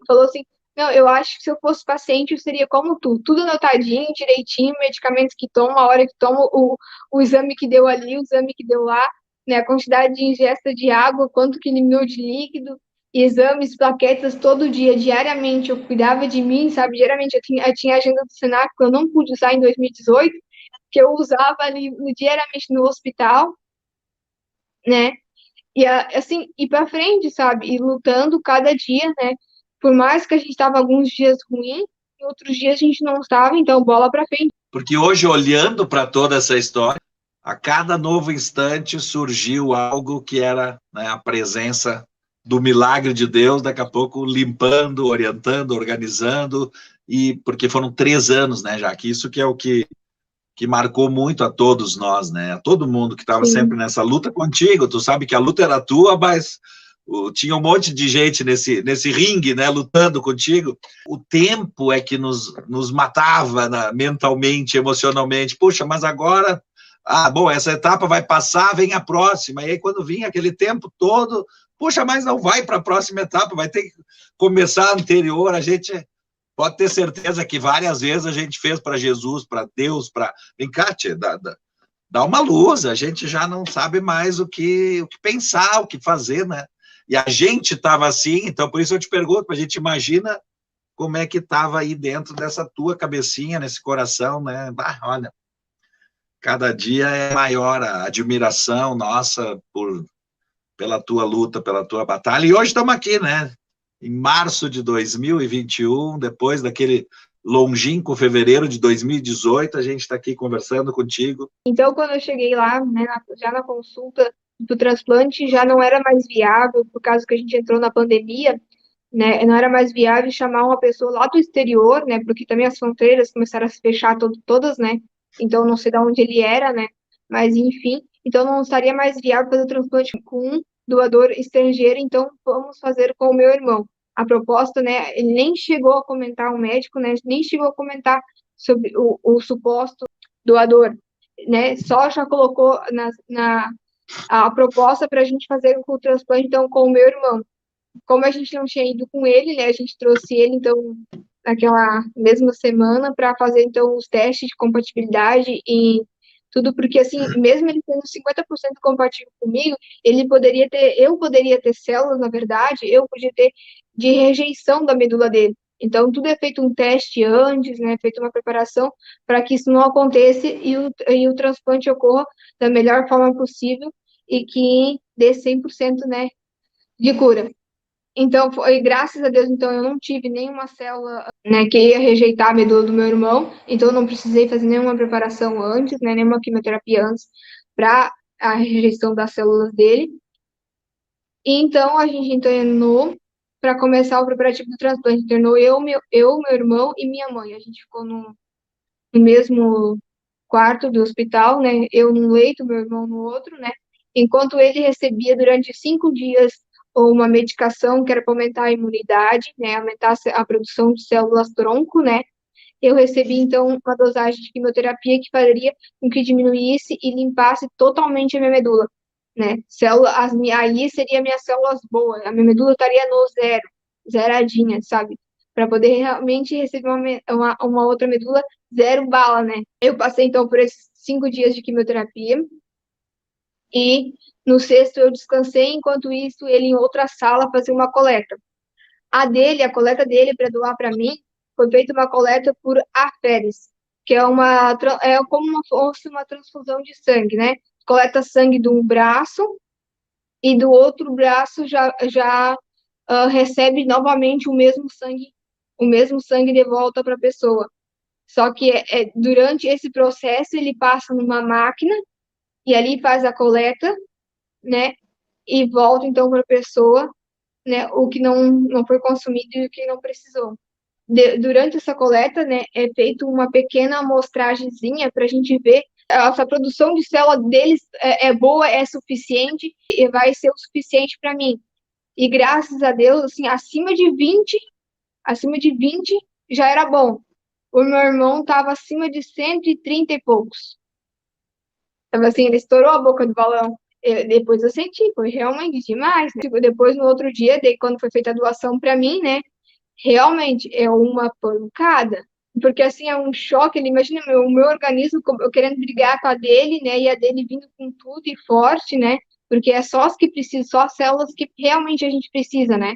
Speaker 2: falou assim, não, eu acho que se eu fosse paciente, eu seria como tu, tudo anotadinho, direitinho, medicamentos que tomo, a hora que tomo, o exame que deu ali, o exame que deu lá, né, a quantidade de ingesta de água, quanto que eliminou de líquido, exames, plaquetas, todo dia, diariamente, eu cuidava de mim, sabe, diariamente, eu tinha a agenda do Senac, que eu não pude usar em 2018, que eu usava ali diariamente no hospital, né, e assim, ir para frente, sabe? E lutando cada dia, né? Por mais que a gente estava alguns dias ruim, em outros dias a gente não estava, então bola para frente.
Speaker 1: Porque hoje, olhando para toda essa história, a cada novo instante surgiu algo que era, né, a presença do milagre de Deus, daqui a pouco limpando, orientando, organizando, e porque foram 3 anos, né, já que isso que é o que marcou muito a todos nós, né, a todo mundo que estava sempre
Speaker 2: Sim,
Speaker 1: nessa luta contigo. Tu sabe que a luta era tua, mas tinha um monte de gente nesse ringue, né, lutando contigo. O tempo é que nos matava, né, mentalmente, emocionalmente. Puxa, mas agora, bom, essa etapa vai passar, vem a próxima. E aí, quando vinha aquele tempo todo, puxa, mas não vai para a próxima etapa, vai ter que começar a anterior. A gente pode ter certeza que várias vezes a gente fez para Jesus, para Deus, para. Vem cá, tia, dá uma luz, a gente já não sabe mais o que pensar, o que fazer, né? E a gente estava assim, então por isso eu te pergunto, a gente imagina como é que estava aí dentro dessa tua cabecinha, nesse coração, né? Olha, cada dia é maior a admiração nossa pela tua luta, pela tua batalha. E hoje estamos aqui, né? Em março de 2021, depois daquele longínquo fevereiro de 2018, a gente está aqui conversando contigo.
Speaker 2: então quando eu cheguei lá, né, já na consulta do transplante, já não era mais viável, por causa que a gente entrou na pandemia, né, não era mais viável chamar uma pessoa lá do exterior, né, porque também as fronteiras começaram a se fechar todas, né, então não sei de onde ele era, né, mas enfim, então não estaria mais viável fazer o transplante com um doador estrangeiro, então vamos fazer com o meu irmão. A proposta, né, ele nem chegou a comentar, o médico, né, nem chegou a comentar sobre o suposto doador, né, só já colocou a proposta para a gente fazer o transplante, então, com o meu irmão. Como a gente não tinha ido com ele, né, a gente trouxe ele, então, naquela mesma semana para fazer, então, os testes de compatibilidade e tudo, porque, assim, mesmo ele tendo 50% compatível comigo, eu poderia ter células, na verdade, eu podia ter de rejeição da medula dele. Então, tudo é feito um teste antes, né, feito uma preparação para que isso não aconteça e o transplante ocorra da melhor forma possível e que dê 100%, né, de cura. Então, foi graças a Deus, então eu não tive nenhuma célula, né, que ia rejeitar a medula do meu irmão, então eu não precisei fazer nenhuma preparação antes, né, nenhuma quimioterapia antes para a rejeição das células dele. E então a gente internou para começar o preparativo do transplante. Internou meu irmão e minha mãe. A gente ficou no mesmo quarto do hospital, né? Eu num leito, meu irmão no outro, né? Enquanto ele recebia durante 5 dias uma medicação que era para aumentar a imunidade, né? Aumentar a produção de células tronco, né? Eu recebi, então, uma dosagem de quimioterapia que faria com que diminuísse e limpasse totalmente a minha medula, né? Aí seria minhas células boas, a minha medula estaria no zero, zeradinha, sabe? Para poder realmente receber uma outra medula zero bala, né? Eu passei, então, por esses 5 dias de quimioterapia e no sexto eu descansei, enquanto isso ele em outra sala fazia uma coleta. A coleta dele para doar para mim, foi feita uma coleta por aféres, que é como fosse uma transfusão de sangue, né? Coleta sangue de um braço e do outro braço já recebe novamente o mesmo sangue de volta para a pessoa. Só que durante esse processo ele passa numa máquina e ali faz a coleta, né? e volta, então, para a pessoa, né, o que não foi consumido e o que não precisou. Durante essa coleta, né, é feita uma pequena amostragenzinha para a gente ver se a produção de célula deles é boa, é suficiente e vai ser o suficiente para mim. E graças a Deus, assim, acima de 20 já era bom. O meu irmão estava acima de 130 e poucos. Tava assim, ele estourou a boca do balão. Depois eu senti, foi realmente demais. Tipo, depois, no outro dia, quando foi feita a doação para mim, né? Realmente é uma pancada. Porque, assim, é um choque. Ele imagina o meu organismo eu querendo brigar com a dele, né? E a dele vindo com tudo e forte, né? Porque é só as que precisam, só as células que realmente a gente precisa, né?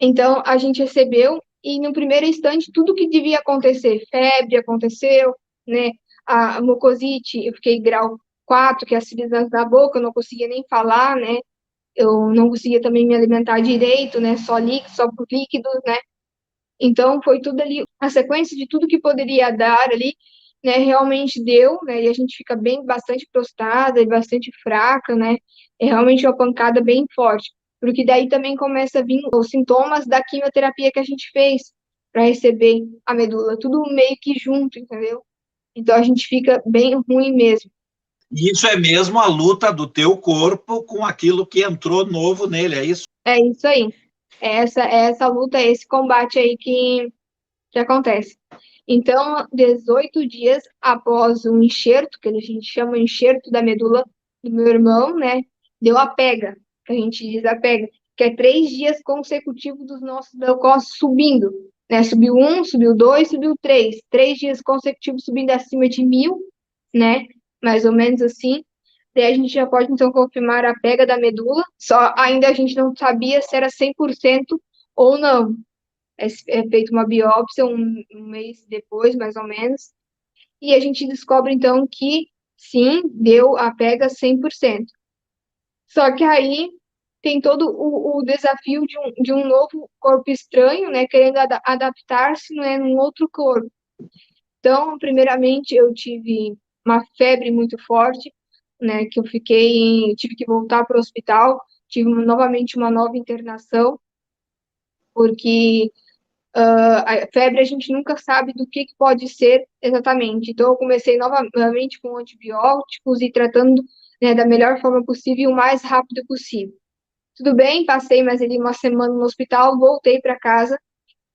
Speaker 2: Então, a gente recebeu e, no primeiro instante, tudo que devia acontecer, febre aconteceu, né? A mucosite, eu fiquei grau 4, que é acidez da boca, eu não conseguia nem falar, né? Eu não conseguia também me alimentar direito, né? Só líquido, só por líquidos, né? Então, foi tudo ali, a sequência de tudo que poderia dar ali, né? Realmente deu, né? E a gente fica bastante prostrada e bastante fraca, né? É realmente uma pancada bem forte. Porque daí também começa a vir os sintomas da quimioterapia que a gente fez para receber a medula, tudo meio que junto, entendeu? Então a gente fica bem ruim mesmo.
Speaker 1: E isso é mesmo a luta do teu corpo com aquilo que entrou novo nele, é isso?
Speaker 2: É isso aí. É essa luta, é esse combate aí que acontece. Então, 18 dias após o enxerto, que a gente chama enxerto da medula do meu irmão, né? Deu a pega, que a gente diz a pega, que é 3 dias consecutivos dos nossos leucócitos subindo, né? Subiu 1, subiu 2, subiu 3. 3 dias consecutivos subindo acima de 1.000, né? Mais ou menos assim. Daí a gente já pode, então, confirmar a pega da medula, só ainda a gente não sabia se era 100% ou não. É feita uma biópsia um mês depois, mais ou menos, e a gente descobre, então, que sim, deu a pega 100%. Só que aí tem todo o desafio de um novo corpo estranho, né, querendo adaptar-se, né, num outro corpo. Então, primeiramente, eu tive uma febre muito forte, né, que tive que voltar para o hospital, tive novamente uma nova internação, porque a febre a gente nunca sabe do que pode ser exatamente. Então, eu comecei novamente com antibióticos e tratando, né, da melhor forma possível e o mais rápido possível. Tudo bem, passei mais ali uma semana no hospital, voltei para casa,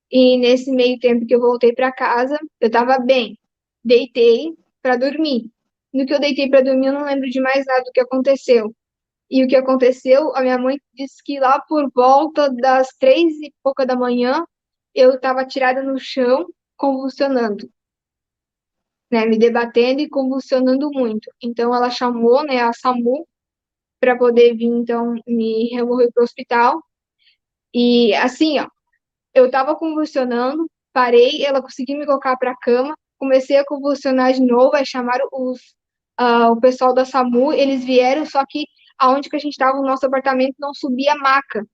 Speaker 2: e nesse meio tempo que eu voltei para casa, eu estava bem. Deitei para dormir. No que eu deitei para dormir, eu não lembro de mais nada do que aconteceu. E o que aconteceu, a minha mãe disse que lá por volta das 3 e pouca da manhã, eu estava tirada no chão, convulsionando, né, me debatendo e convulsionando muito. Então ela chamou, né, a SAMU para poder vir, então, me remover para o hospital. E assim, ó, eu estava convulsionando, parei, ela conseguiu me colocar para a cama, comecei a convulsionar de novo, aí chamaram o pessoal da SAMU, eles vieram, só que aonde que a gente estava, o nosso apartamento não subia maca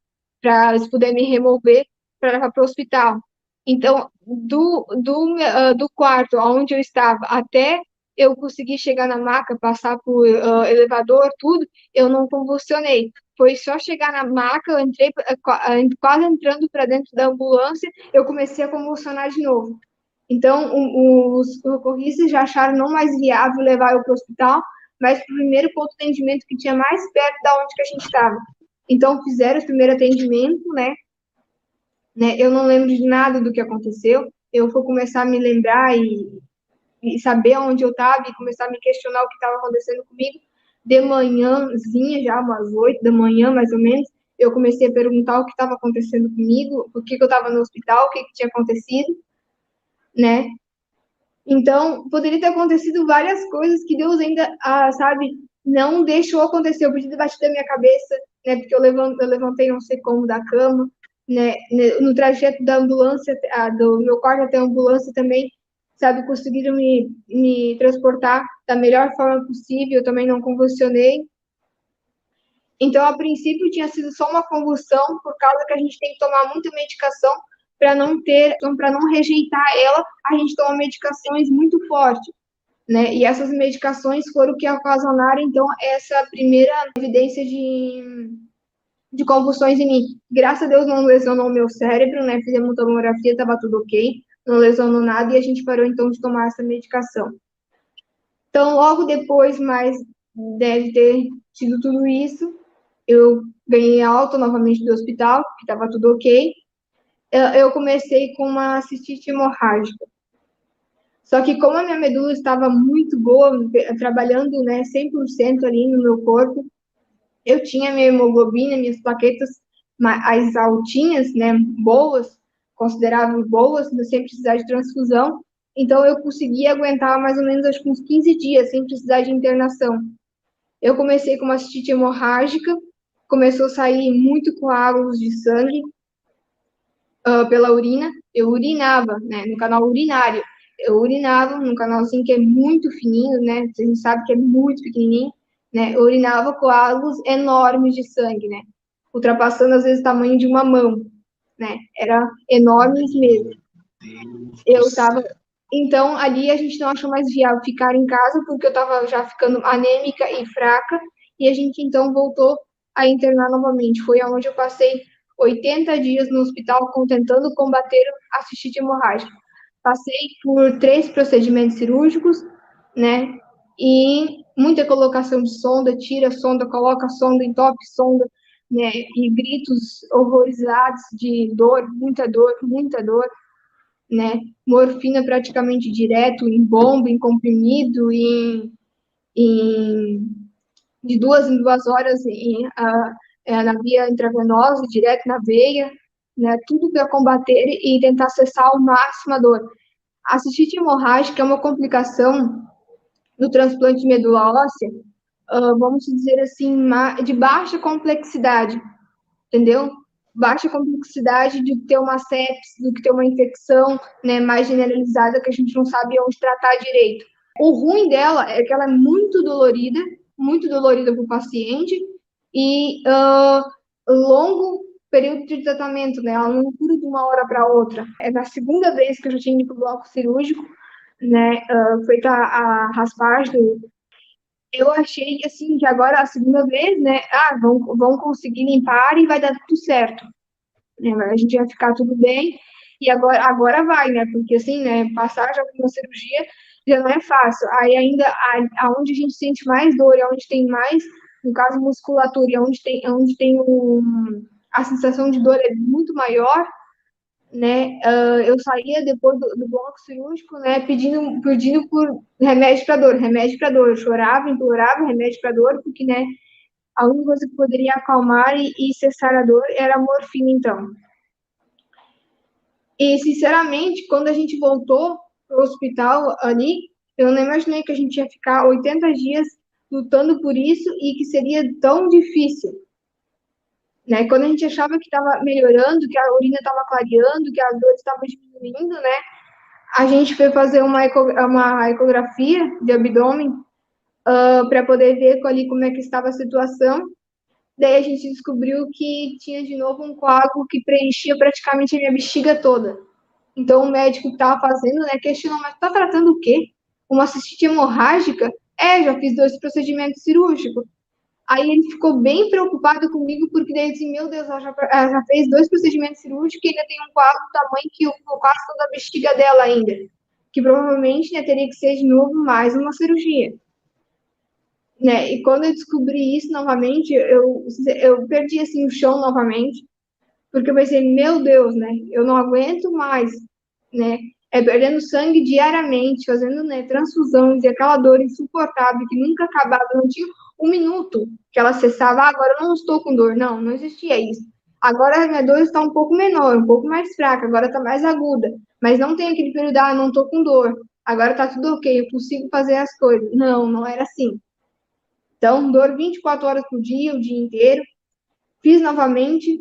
Speaker 2: para eles poderem me remover para levar para o hospital. Então, do quarto onde eu estava até eu conseguir chegar na maca, passar por elevador, tudo, eu não convulsionei. Foi só chegar na maca, eu entrei quase entrando para dentro da ambulância, eu comecei a convulsionar de novo. Então, os socorristas já acharam não mais viável levar eu para o hospital, mas para o primeiro ponto de atendimento que tinha mais perto da onde que a gente estava. Então, fizeram o primeiro atendimento, né? Eu não lembro de nada do que aconteceu. Eu fui começar a me lembrar e saber onde eu estava e começar a me questionar o que estava acontecendo comigo. De manhãzinha, já umas 8 da manhã, mais ou menos, eu comecei a perguntar o que estava acontecendo comigo, por que eu estava no hospital, o que tinha acontecido, né? Então, poderia ter acontecido várias coisas que Deus ainda, sabe, não deixou acontecer. Eu podia ter batido a minha cabeça, né? Porque eu levantei não sei como da cama, né? No trajeto da ambulância, do meu quarto até a ambulância também, sabe, conseguiram me transportar da melhor forma possível. Eu também não convulsionei. Então, a princípio, tinha sido só uma convulsão, por causa que a gente tem que tomar muita medicação para não rejeitar ela, a gente toma medicações muito fortes. né? E essas medicações foram o que ocasionaram, então, essa primeira evidência de convulsões em mim. Graças a Deus não lesionou o meu cérebro, né? Fizemos tomografia, estava tudo ok, não lesionou nada e a gente parou, então, de tomar essa medicação. Então, logo depois, mais deve ter tido tudo isso, eu ganhei alta novamente do hospital, que estava tudo ok. Eu comecei com uma cistite hemorrágica. Só que como a minha medula estava muito boa, trabalhando, né, 100% ali no meu corpo, eu tinha minha hemoglobina, minhas plaquetas as altinhas, né, boas, consideráveis boas, sem precisar de transfusão. Então, eu consegui aguentar mais ou menos, acho que uns 15 dias, sem precisar de internação. Eu comecei com uma cistite hemorrágica, começou a sair muito coágulos de sangue pela urina. Eu urinava, né, no canal urinário. Eu urinava num canalzinho que é muito fininho, né, a gente sabe que é muito pequenininho, né, eu urinava coágulos enormes de sangue, né, ultrapassando às vezes o tamanho de uma mão, né, era enormes mesmo. Eu tava, então ali a gente não achou mais viável ficar em casa, porque eu tava já ficando anêmica e fraca, e a gente então voltou a internar novamente. Foi onde eu passei 80 dias no hospital tentando combater a cistite hemorrágica. Passei por 3 procedimentos cirúrgicos, né? E muita colocação de sonda, tira sonda, coloca sonda, entope sonda, né? E gritos horrorizados de dor, muita dor, né? Morfina praticamente direto, em bomba, em comprimido, em de 2 em 2 horas na via intravenosa, direto na veia, né? Tudo para combater e tentar cessar ao máximo a dor. A cistite hemorrágica é uma complicação do transplante de medula óssea, vamos dizer assim, de baixa complexidade, entendeu? Baixa complexidade de ter uma sepse, do que ter uma infecção, né, mais generalizada que a gente não sabe onde tratar direito. O ruim dela é que ela é muito dolorida para o paciente e longo período de tratamento, né? Ela não cura de uma hora para outra. É na segunda vez que eu já tinha ido para o bloco cirúrgico, né? Feita a raspagem eu achei assim que agora a segunda vez, né? Vão conseguir limpar e vai dar tudo certo, né? A gente vai ficar tudo bem e agora vai, né? Porque assim, né? Passar já por uma cirurgia já não é fácil. Aí ainda aonde a gente sente mais dor, onde tem mais, no caso musculatura, e onde tem a sensação de dor é muito maior, né? Eu saía depois do bloco cirúrgico, né? Pedindo por remédio para dor, remédio para dor. Eu chorava, implorava remédio para dor, porque, né? A única coisa que poderia acalmar e cessar a dor era a morfina, então. E, sinceramente, quando a gente voltou para o hospital ali, eu não imaginei que a gente ia ficar 80 dias lutando por isso e que seria tão difícil. Né? Quando a gente achava que estava melhorando, que a urina estava clareando, que as dores estavam diminuindo, né? A gente foi fazer uma ecografia de abdômen para poder ver ali como é que estava a situação. Daí a gente descobriu que tinha de novo um coágulo que preenchia praticamente a minha bexiga toda. Então o médico que estava fazendo, né, questionou, mas está tratando o quê? Uma cistite hemorrágica? Já fiz 2 procedimentos cirúrgicos. Aí ele ficou bem preocupado comigo, porque daí ele disse, meu Deus, ela já fez 2 procedimentos cirúrgicos e ainda tem um coágulo do tamanho que o quase toda a bexiga dela ainda. Que provavelmente, né, teria que ser de novo mais uma cirurgia. Né? E quando eu descobri isso novamente, eu perdi assim o chão novamente, porque eu pensei, meu Deus, né, eu não aguento mais, né, perdendo sangue diariamente, fazendo, né, transfusões e aquela dor insuportável que nunca acabava, não tinha um minuto que ela cessava, agora eu não estou com dor, não existia isso. Agora a minha dor está um pouco menor, um pouco mais fraca, agora está mais aguda, mas não tem aquele período, não estou com dor, agora está tudo ok, eu consigo fazer as coisas. Não era assim. Então, dor 24 horas por dia, o dia inteiro. Fiz novamente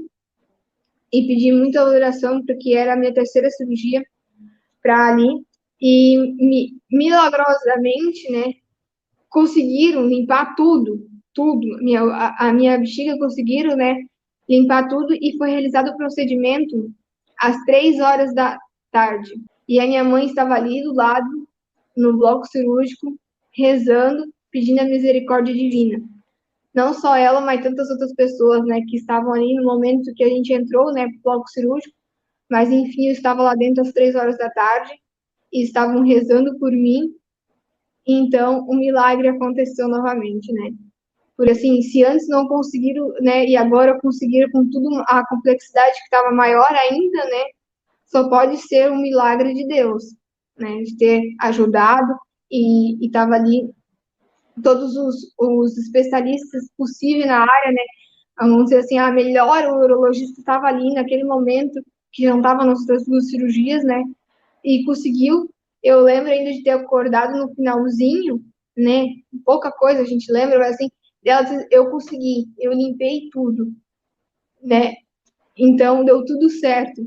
Speaker 2: e pedi muita oração, porque era a minha terceira cirurgia para ali. E milagrosamente, né, conseguiram limpar tudo. A minha bexiga conseguiram, né, limpar tudo e foi realizado o procedimento às 3 horas da tarde. E a minha mãe estava ali do lado, no bloco cirúrgico, rezando, pedindo a misericórdia divina. Não só ela, mas tantas outras pessoas, né, que estavam ali no momento que a gente entrou, né, pro bloco cirúrgico, mas enfim, eu estava lá dentro às 3 horas da tarde e estavam rezando por mim, então o milagre aconteceu novamente, né. Por assim, se antes não conseguiram, né, e agora conseguiram com tudo a complexidade que estava maior ainda, né, só pode ser um milagre de Deus, né, de ter ajudado e estava ali todos os especialistas possíveis na área, né, vamos dizer assim, a melhor urologista estava ali naquele momento, que não estava nas outras duas cirurgias, né, e conseguiu. Eu lembro ainda de ter acordado no finalzinho, né, pouca coisa a gente lembra, mas assim, eu consegui, eu limpei tudo, né, então deu tudo certo.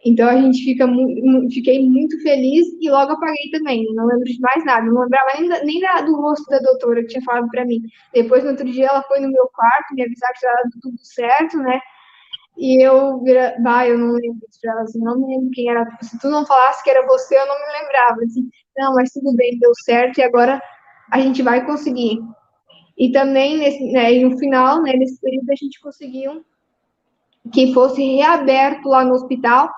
Speaker 2: Então a gente fiquei muito feliz e logo apaguei também, não lembro de mais nada, não lembrava nem do rosto da doutora que tinha falado para mim. Depois, no outro dia, ela foi no meu quarto me avisar que estava tudo certo, né? E eu eu não lembro de ela, assim, não me lembro quem era. Se tu não falasse que era você, eu não me lembrava, assim, não, mas tudo bem, deu certo e agora a gente vai conseguir. E também, no final, né, nesse período, a gente conseguiu que fosse reaberto lá no hospital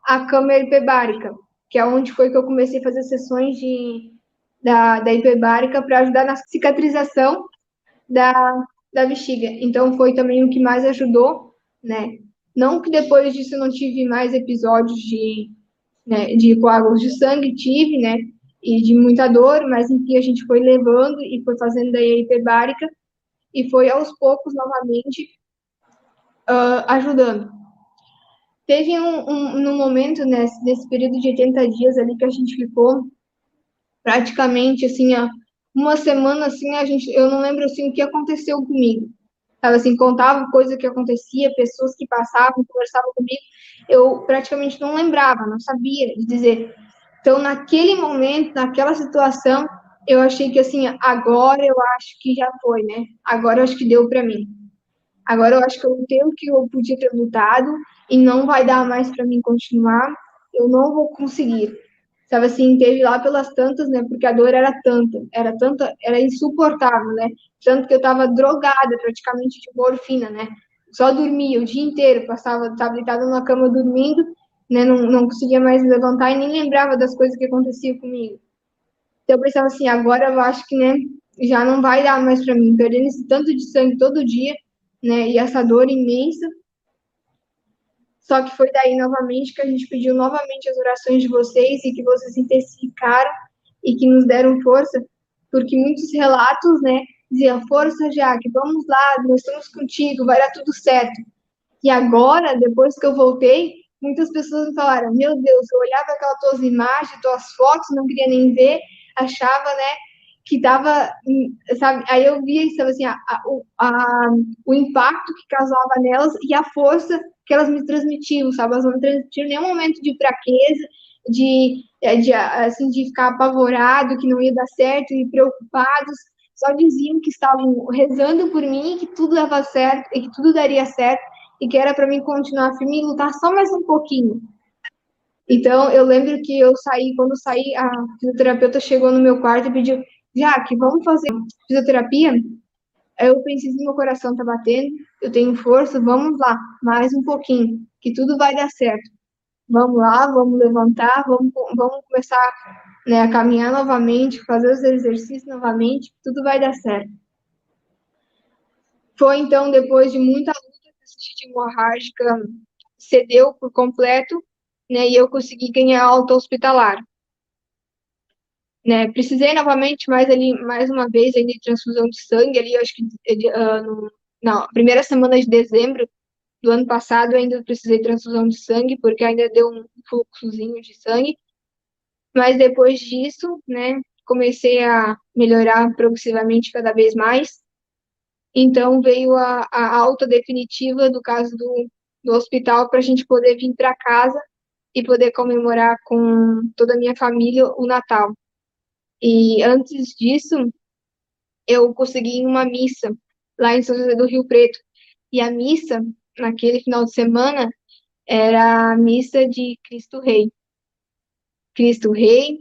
Speaker 2: a câmara hiperbárica, que é onde foi que eu comecei a fazer sessões da hiperbárica para ajudar na cicatrização da bexiga. Então, foi também o que mais ajudou, né? Não que depois disso eu não tive mais episódios de coágulos de sangue, tive, né? E de muita dor, mas enfim, a gente foi levando e foi fazendo daí a hiperbárica e foi aos poucos novamente ajudando. Teve num momento, nesse período de 80 dias ali que a gente ficou praticamente, assim, uma semana, assim, eu não lembro, assim, o que aconteceu comigo. Sabe, assim, contava coisa que acontecia, pessoas que passavam, conversavam comigo, eu praticamente não lembrava, não sabia dizer. Então, naquele momento, naquela situação, eu achei que, assim, agora eu acho que já foi, né? Agora eu acho que deu para mim. Agora eu acho que eu lutei o que eu podia ter lutado e não vai dar mais para mim continuar. Eu não vou conseguir. Sabe assim, teve lá pelas tantas, né? Porque a dor era tanta, era insuportável, né? Tanto que eu tava drogada praticamente de morfina, né? Só dormia o dia inteiro, tava deitada na cama dormindo, né? Não conseguia mais me levantar e nem lembrava das coisas que aconteciam comigo. Então eu pensava assim, agora eu acho que, né, já não vai dar mais para mim, perdendo esse tanto de sangue todo dia, né, e essa dor imensa. Só que foi daí novamente que a gente pediu novamente as orações de vocês e que vocês intensificaram e que nos deram força, porque muitos relatos, né, diziam, força, Jaque, vamos lá, nós estamos contigo, vai dar tudo certo. E agora, depois que eu voltei, muitas pessoas me falaram, meu Deus, eu olhava aquelas tuas imagens, tuas fotos, não queria nem ver, achava, né, que dava, sabe, aí eu via, sabe, assim, o impacto que causava nelas e a força que elas me transmitiam, sabe, elas não me transmitiram nenhum momento de fraqueza, assim, de ficar apavorado, que não ia dar certo e preocupados, só diziam que estavam rezando por mim, que tudo dava certo e que tudo daria certo e que era para mim continuar firme e lutar só mais um pouquinho. Então, eu lembro que quando eu saí, a fisioterapeuta chegou no meu quarto e pediu, Jaque, vamos fazer fisioterapia? Aí eu pensei, meu coração tá batendo, eu tenho força, vamos lá, mais um pouquinho, que tudo vai dar certo. Vamos lá, vamos levantar, vamos começar, né, a caminhar novamente, fazer os exercícios novamente, tudo vai dar certo. Foi, então, depois de muita luta, que a cistite hemorrágica cedeu por completo, né, e eu consegui ganhar alta hospitalar. Né, precisei novamente mais uma vez de transfusão de sangue ali, acho que na primeira semana de dezembro do ano passado eu ainda precisei de transfusão de sangue, porque ainda deu um fluxozinho de sangue, mas depois disso, né, comecei a melhorar progressivamente cada vez mais, então veio a alta definitiva do caso do hospital para a gente poder vir para casa e poder comemorar com toda a minha família o Natal. E antes disso, eu consegui uma missa lá em São José do Rio Preto. E a missa, naquele final de semana, era a missa de Cristo Rei. Cristo Rei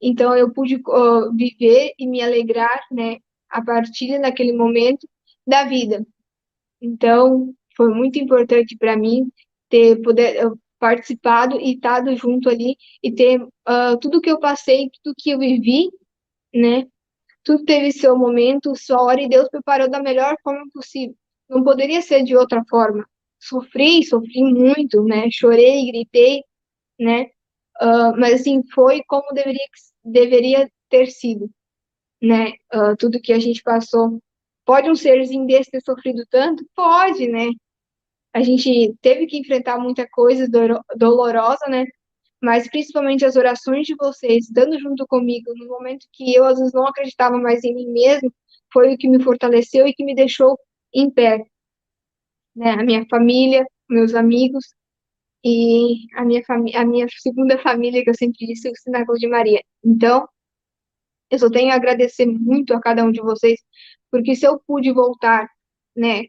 Speaker 2: Então, eu pude viver e me alegrar, né, a partir naquele momento da vida. Então, foi muito importante para mim ter participado e estado junto ali e ter tudo que eu passei, tudo que eu vivi, né? Tudo teve seu momento, sua hora, e Deus preparou da melhor forma possível. Não poderia ser de outra forma. Sofri muito, né? Chorei, gritei, né? Mas assim, foi como deveria ter sido, né? Tudo que a gente passou. Pode um serzinho desse ter sofrido tanto? Pode, né? A gente teve que enfrentar muita coisa dolorosa, né? Mas principalmente as orações de vocês, estando junto comigo no momento que eu às vezes não acreditava mais em mim mesmo, foi o que me fortaleceu e que me deixou em pé, né? A minha família, meus amigos e a minha segunda família, que eu sempre disse, o Cenáculo de Maria. Então, eu só tenho a agradecer muito a cada um de vocês, porque se eu pude voltar, né,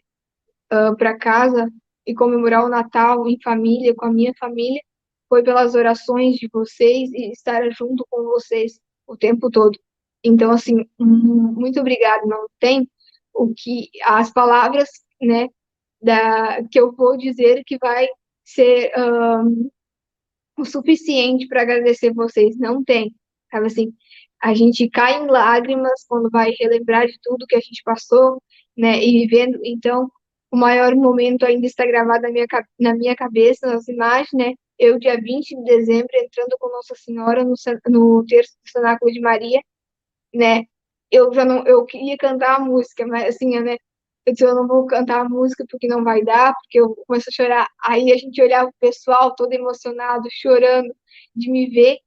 Speaker 2: para casa e comemorar o Natal em família, com a minha família, foi pelas orações de vocês e estar junto com vocês o tempo todo. Então, assim, muito obrigada. Não tem as palavras, né, que eu vou dizer que vai ser o suficiente para agradecer vocês. Não tem, sabe assim? A gente cai em lágrimas quando vai relembrar de tudo que a gente passou, né, e vivendo. Então, o maior momento ainda está gravado na minha cabeça, nas imagens, né? Eu, dia 20 de dezembro, entrando com Nossa Senhora no terço do Cenáculo de Maria, né? Eu já não, eu queria cantar a música, mas assim, né? Eu disse, eu não vou cantar a música porque não vai dar, porque eu começo a chorar. Aí a gente olhava o pessoal todo emocionado, chorando de me ver,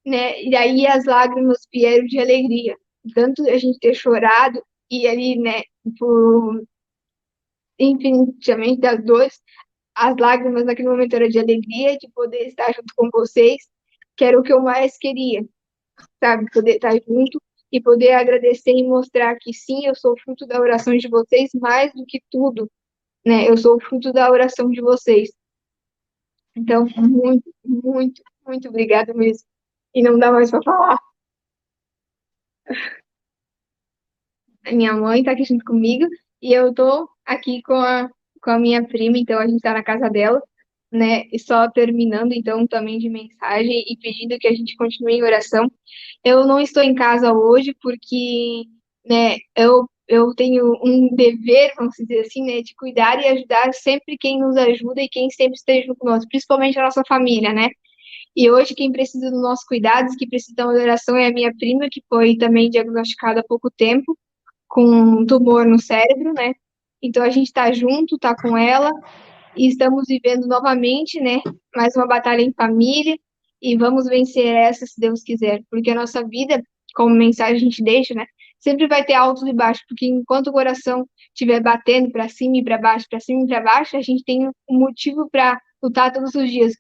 Speaker 2: né? E aí as lágrimas vieram de alegria. Tanto a gente ter chorado e ali, né, por infinitamente das dores, as lágrimas naquele momento eram de alegria, de poder estar junto com vocês, que era o que eu mais queria, sabe? Poder estar junto e poder agradecer e mostrar que sim, eu sou fruto da oração de vocês, mais do que tudo, né? Eu sou fruto da oração de vocês. Então, muito, muito, muito obrigada mesmo. E não dá mais para falar. A minha mãe está aqui junto comigo e eu estou aqui com a minha prima, então a gente está na casa dela, né? E só terminando, então, também de mensagem e pedindo que a gente continue em oração. Eu não estou em casa hoje porque, né, eu tenho um dever, vamos dizer assim, né, de cuidar e ajudar sempre quem nos ajuda e quem sempre esteja conosco, principalmente a nossa família, né? E hoje quem precisa dos nossos cuidados, que precisa da oração é a minha prima, que foi também diagnosticada há pouco tempo com um tumor no cérebro, né? Então a gente está junto, tá com ela e estamos vivendo novamente, né? Mais uma batalha em família e vamos vencer essa se Deus quiser, porque a nossa vida, como mensagem a gente deixa, né? Sempre vai ter altos e baixos, porque enquanto o coração estiver batendo para cima e para baixo, para cima e para baixo, a gente tem um motivo para lutar todos os dias.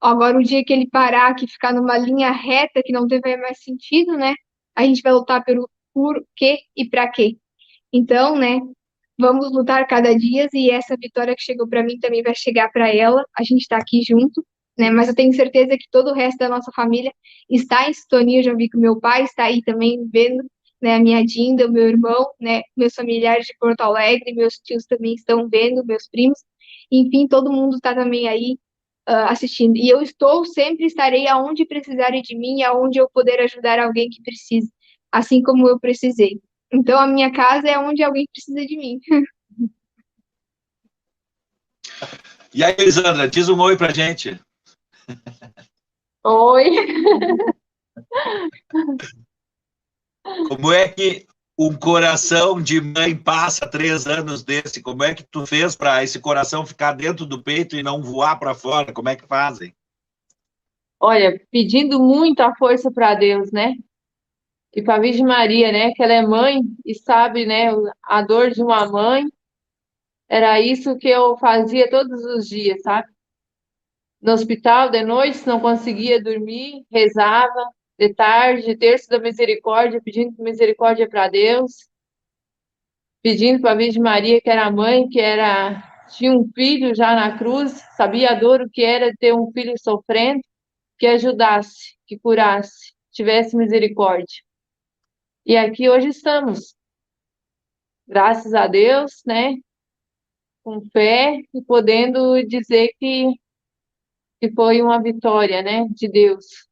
Speaker 2: Agora, o dia que ele parar, que ficar numa linha reta, que não tiver mais sentido, né? A gente vai lutar pelo por quê e para quê. Então, né? Vamos lutar cada dia e essa vitória que chegou para mim também vai chegar para ela. A gente está aqui junto, né? Mas eu tenho certeza que todo o resto da nossa família está em sintonia. Eu já vi que o meu pai está aí também vendo, né? A minha Dinda, o meu irmão, né? Meus familiares de Porto Alegre, meus tios também estão vendo, meus primos. Enfim, todo mundo está também aí assistindo. E eu sempre estarei aonde precisarem de mim, aonde eu puder ajudar alguém que precise, assim como eu precisei. Então, a minha casa é onde alguém precisa de mim.
Speaker 1: E aí, Elisandra, diz um oi pra gente.
Speaker 3: Oi.
Speaker 1: Como é que um coração de mãe passa 3 anos desse? Como é que tu fez para esse coração ficar dentro do peito e não voar para fora? Como é que fazem?
Speaker 3: Olha, pedindo muita força para Deus, né? E para a Virgem Maria, né? Que ela é mãe e sabe, né? A dor de uma mãe. Era isso que eu fazia todos os dias, sabe? No hospital, de noite, não conseguia dormir, rezava. De tarde, terço da misericórdia, pedindo misericórdia para Deus. Pedindo para a Virgem Maria, que era a mãe, tinha um filho já na cruz, sabia a dor o que era ter um filho sofrendo, que ajudasse, que curasse, tivesse misericórdia. E aqui hoje estamos, graças a Deus, né? Com fé e podendo dizer que foi uma vitória, né? De Deus.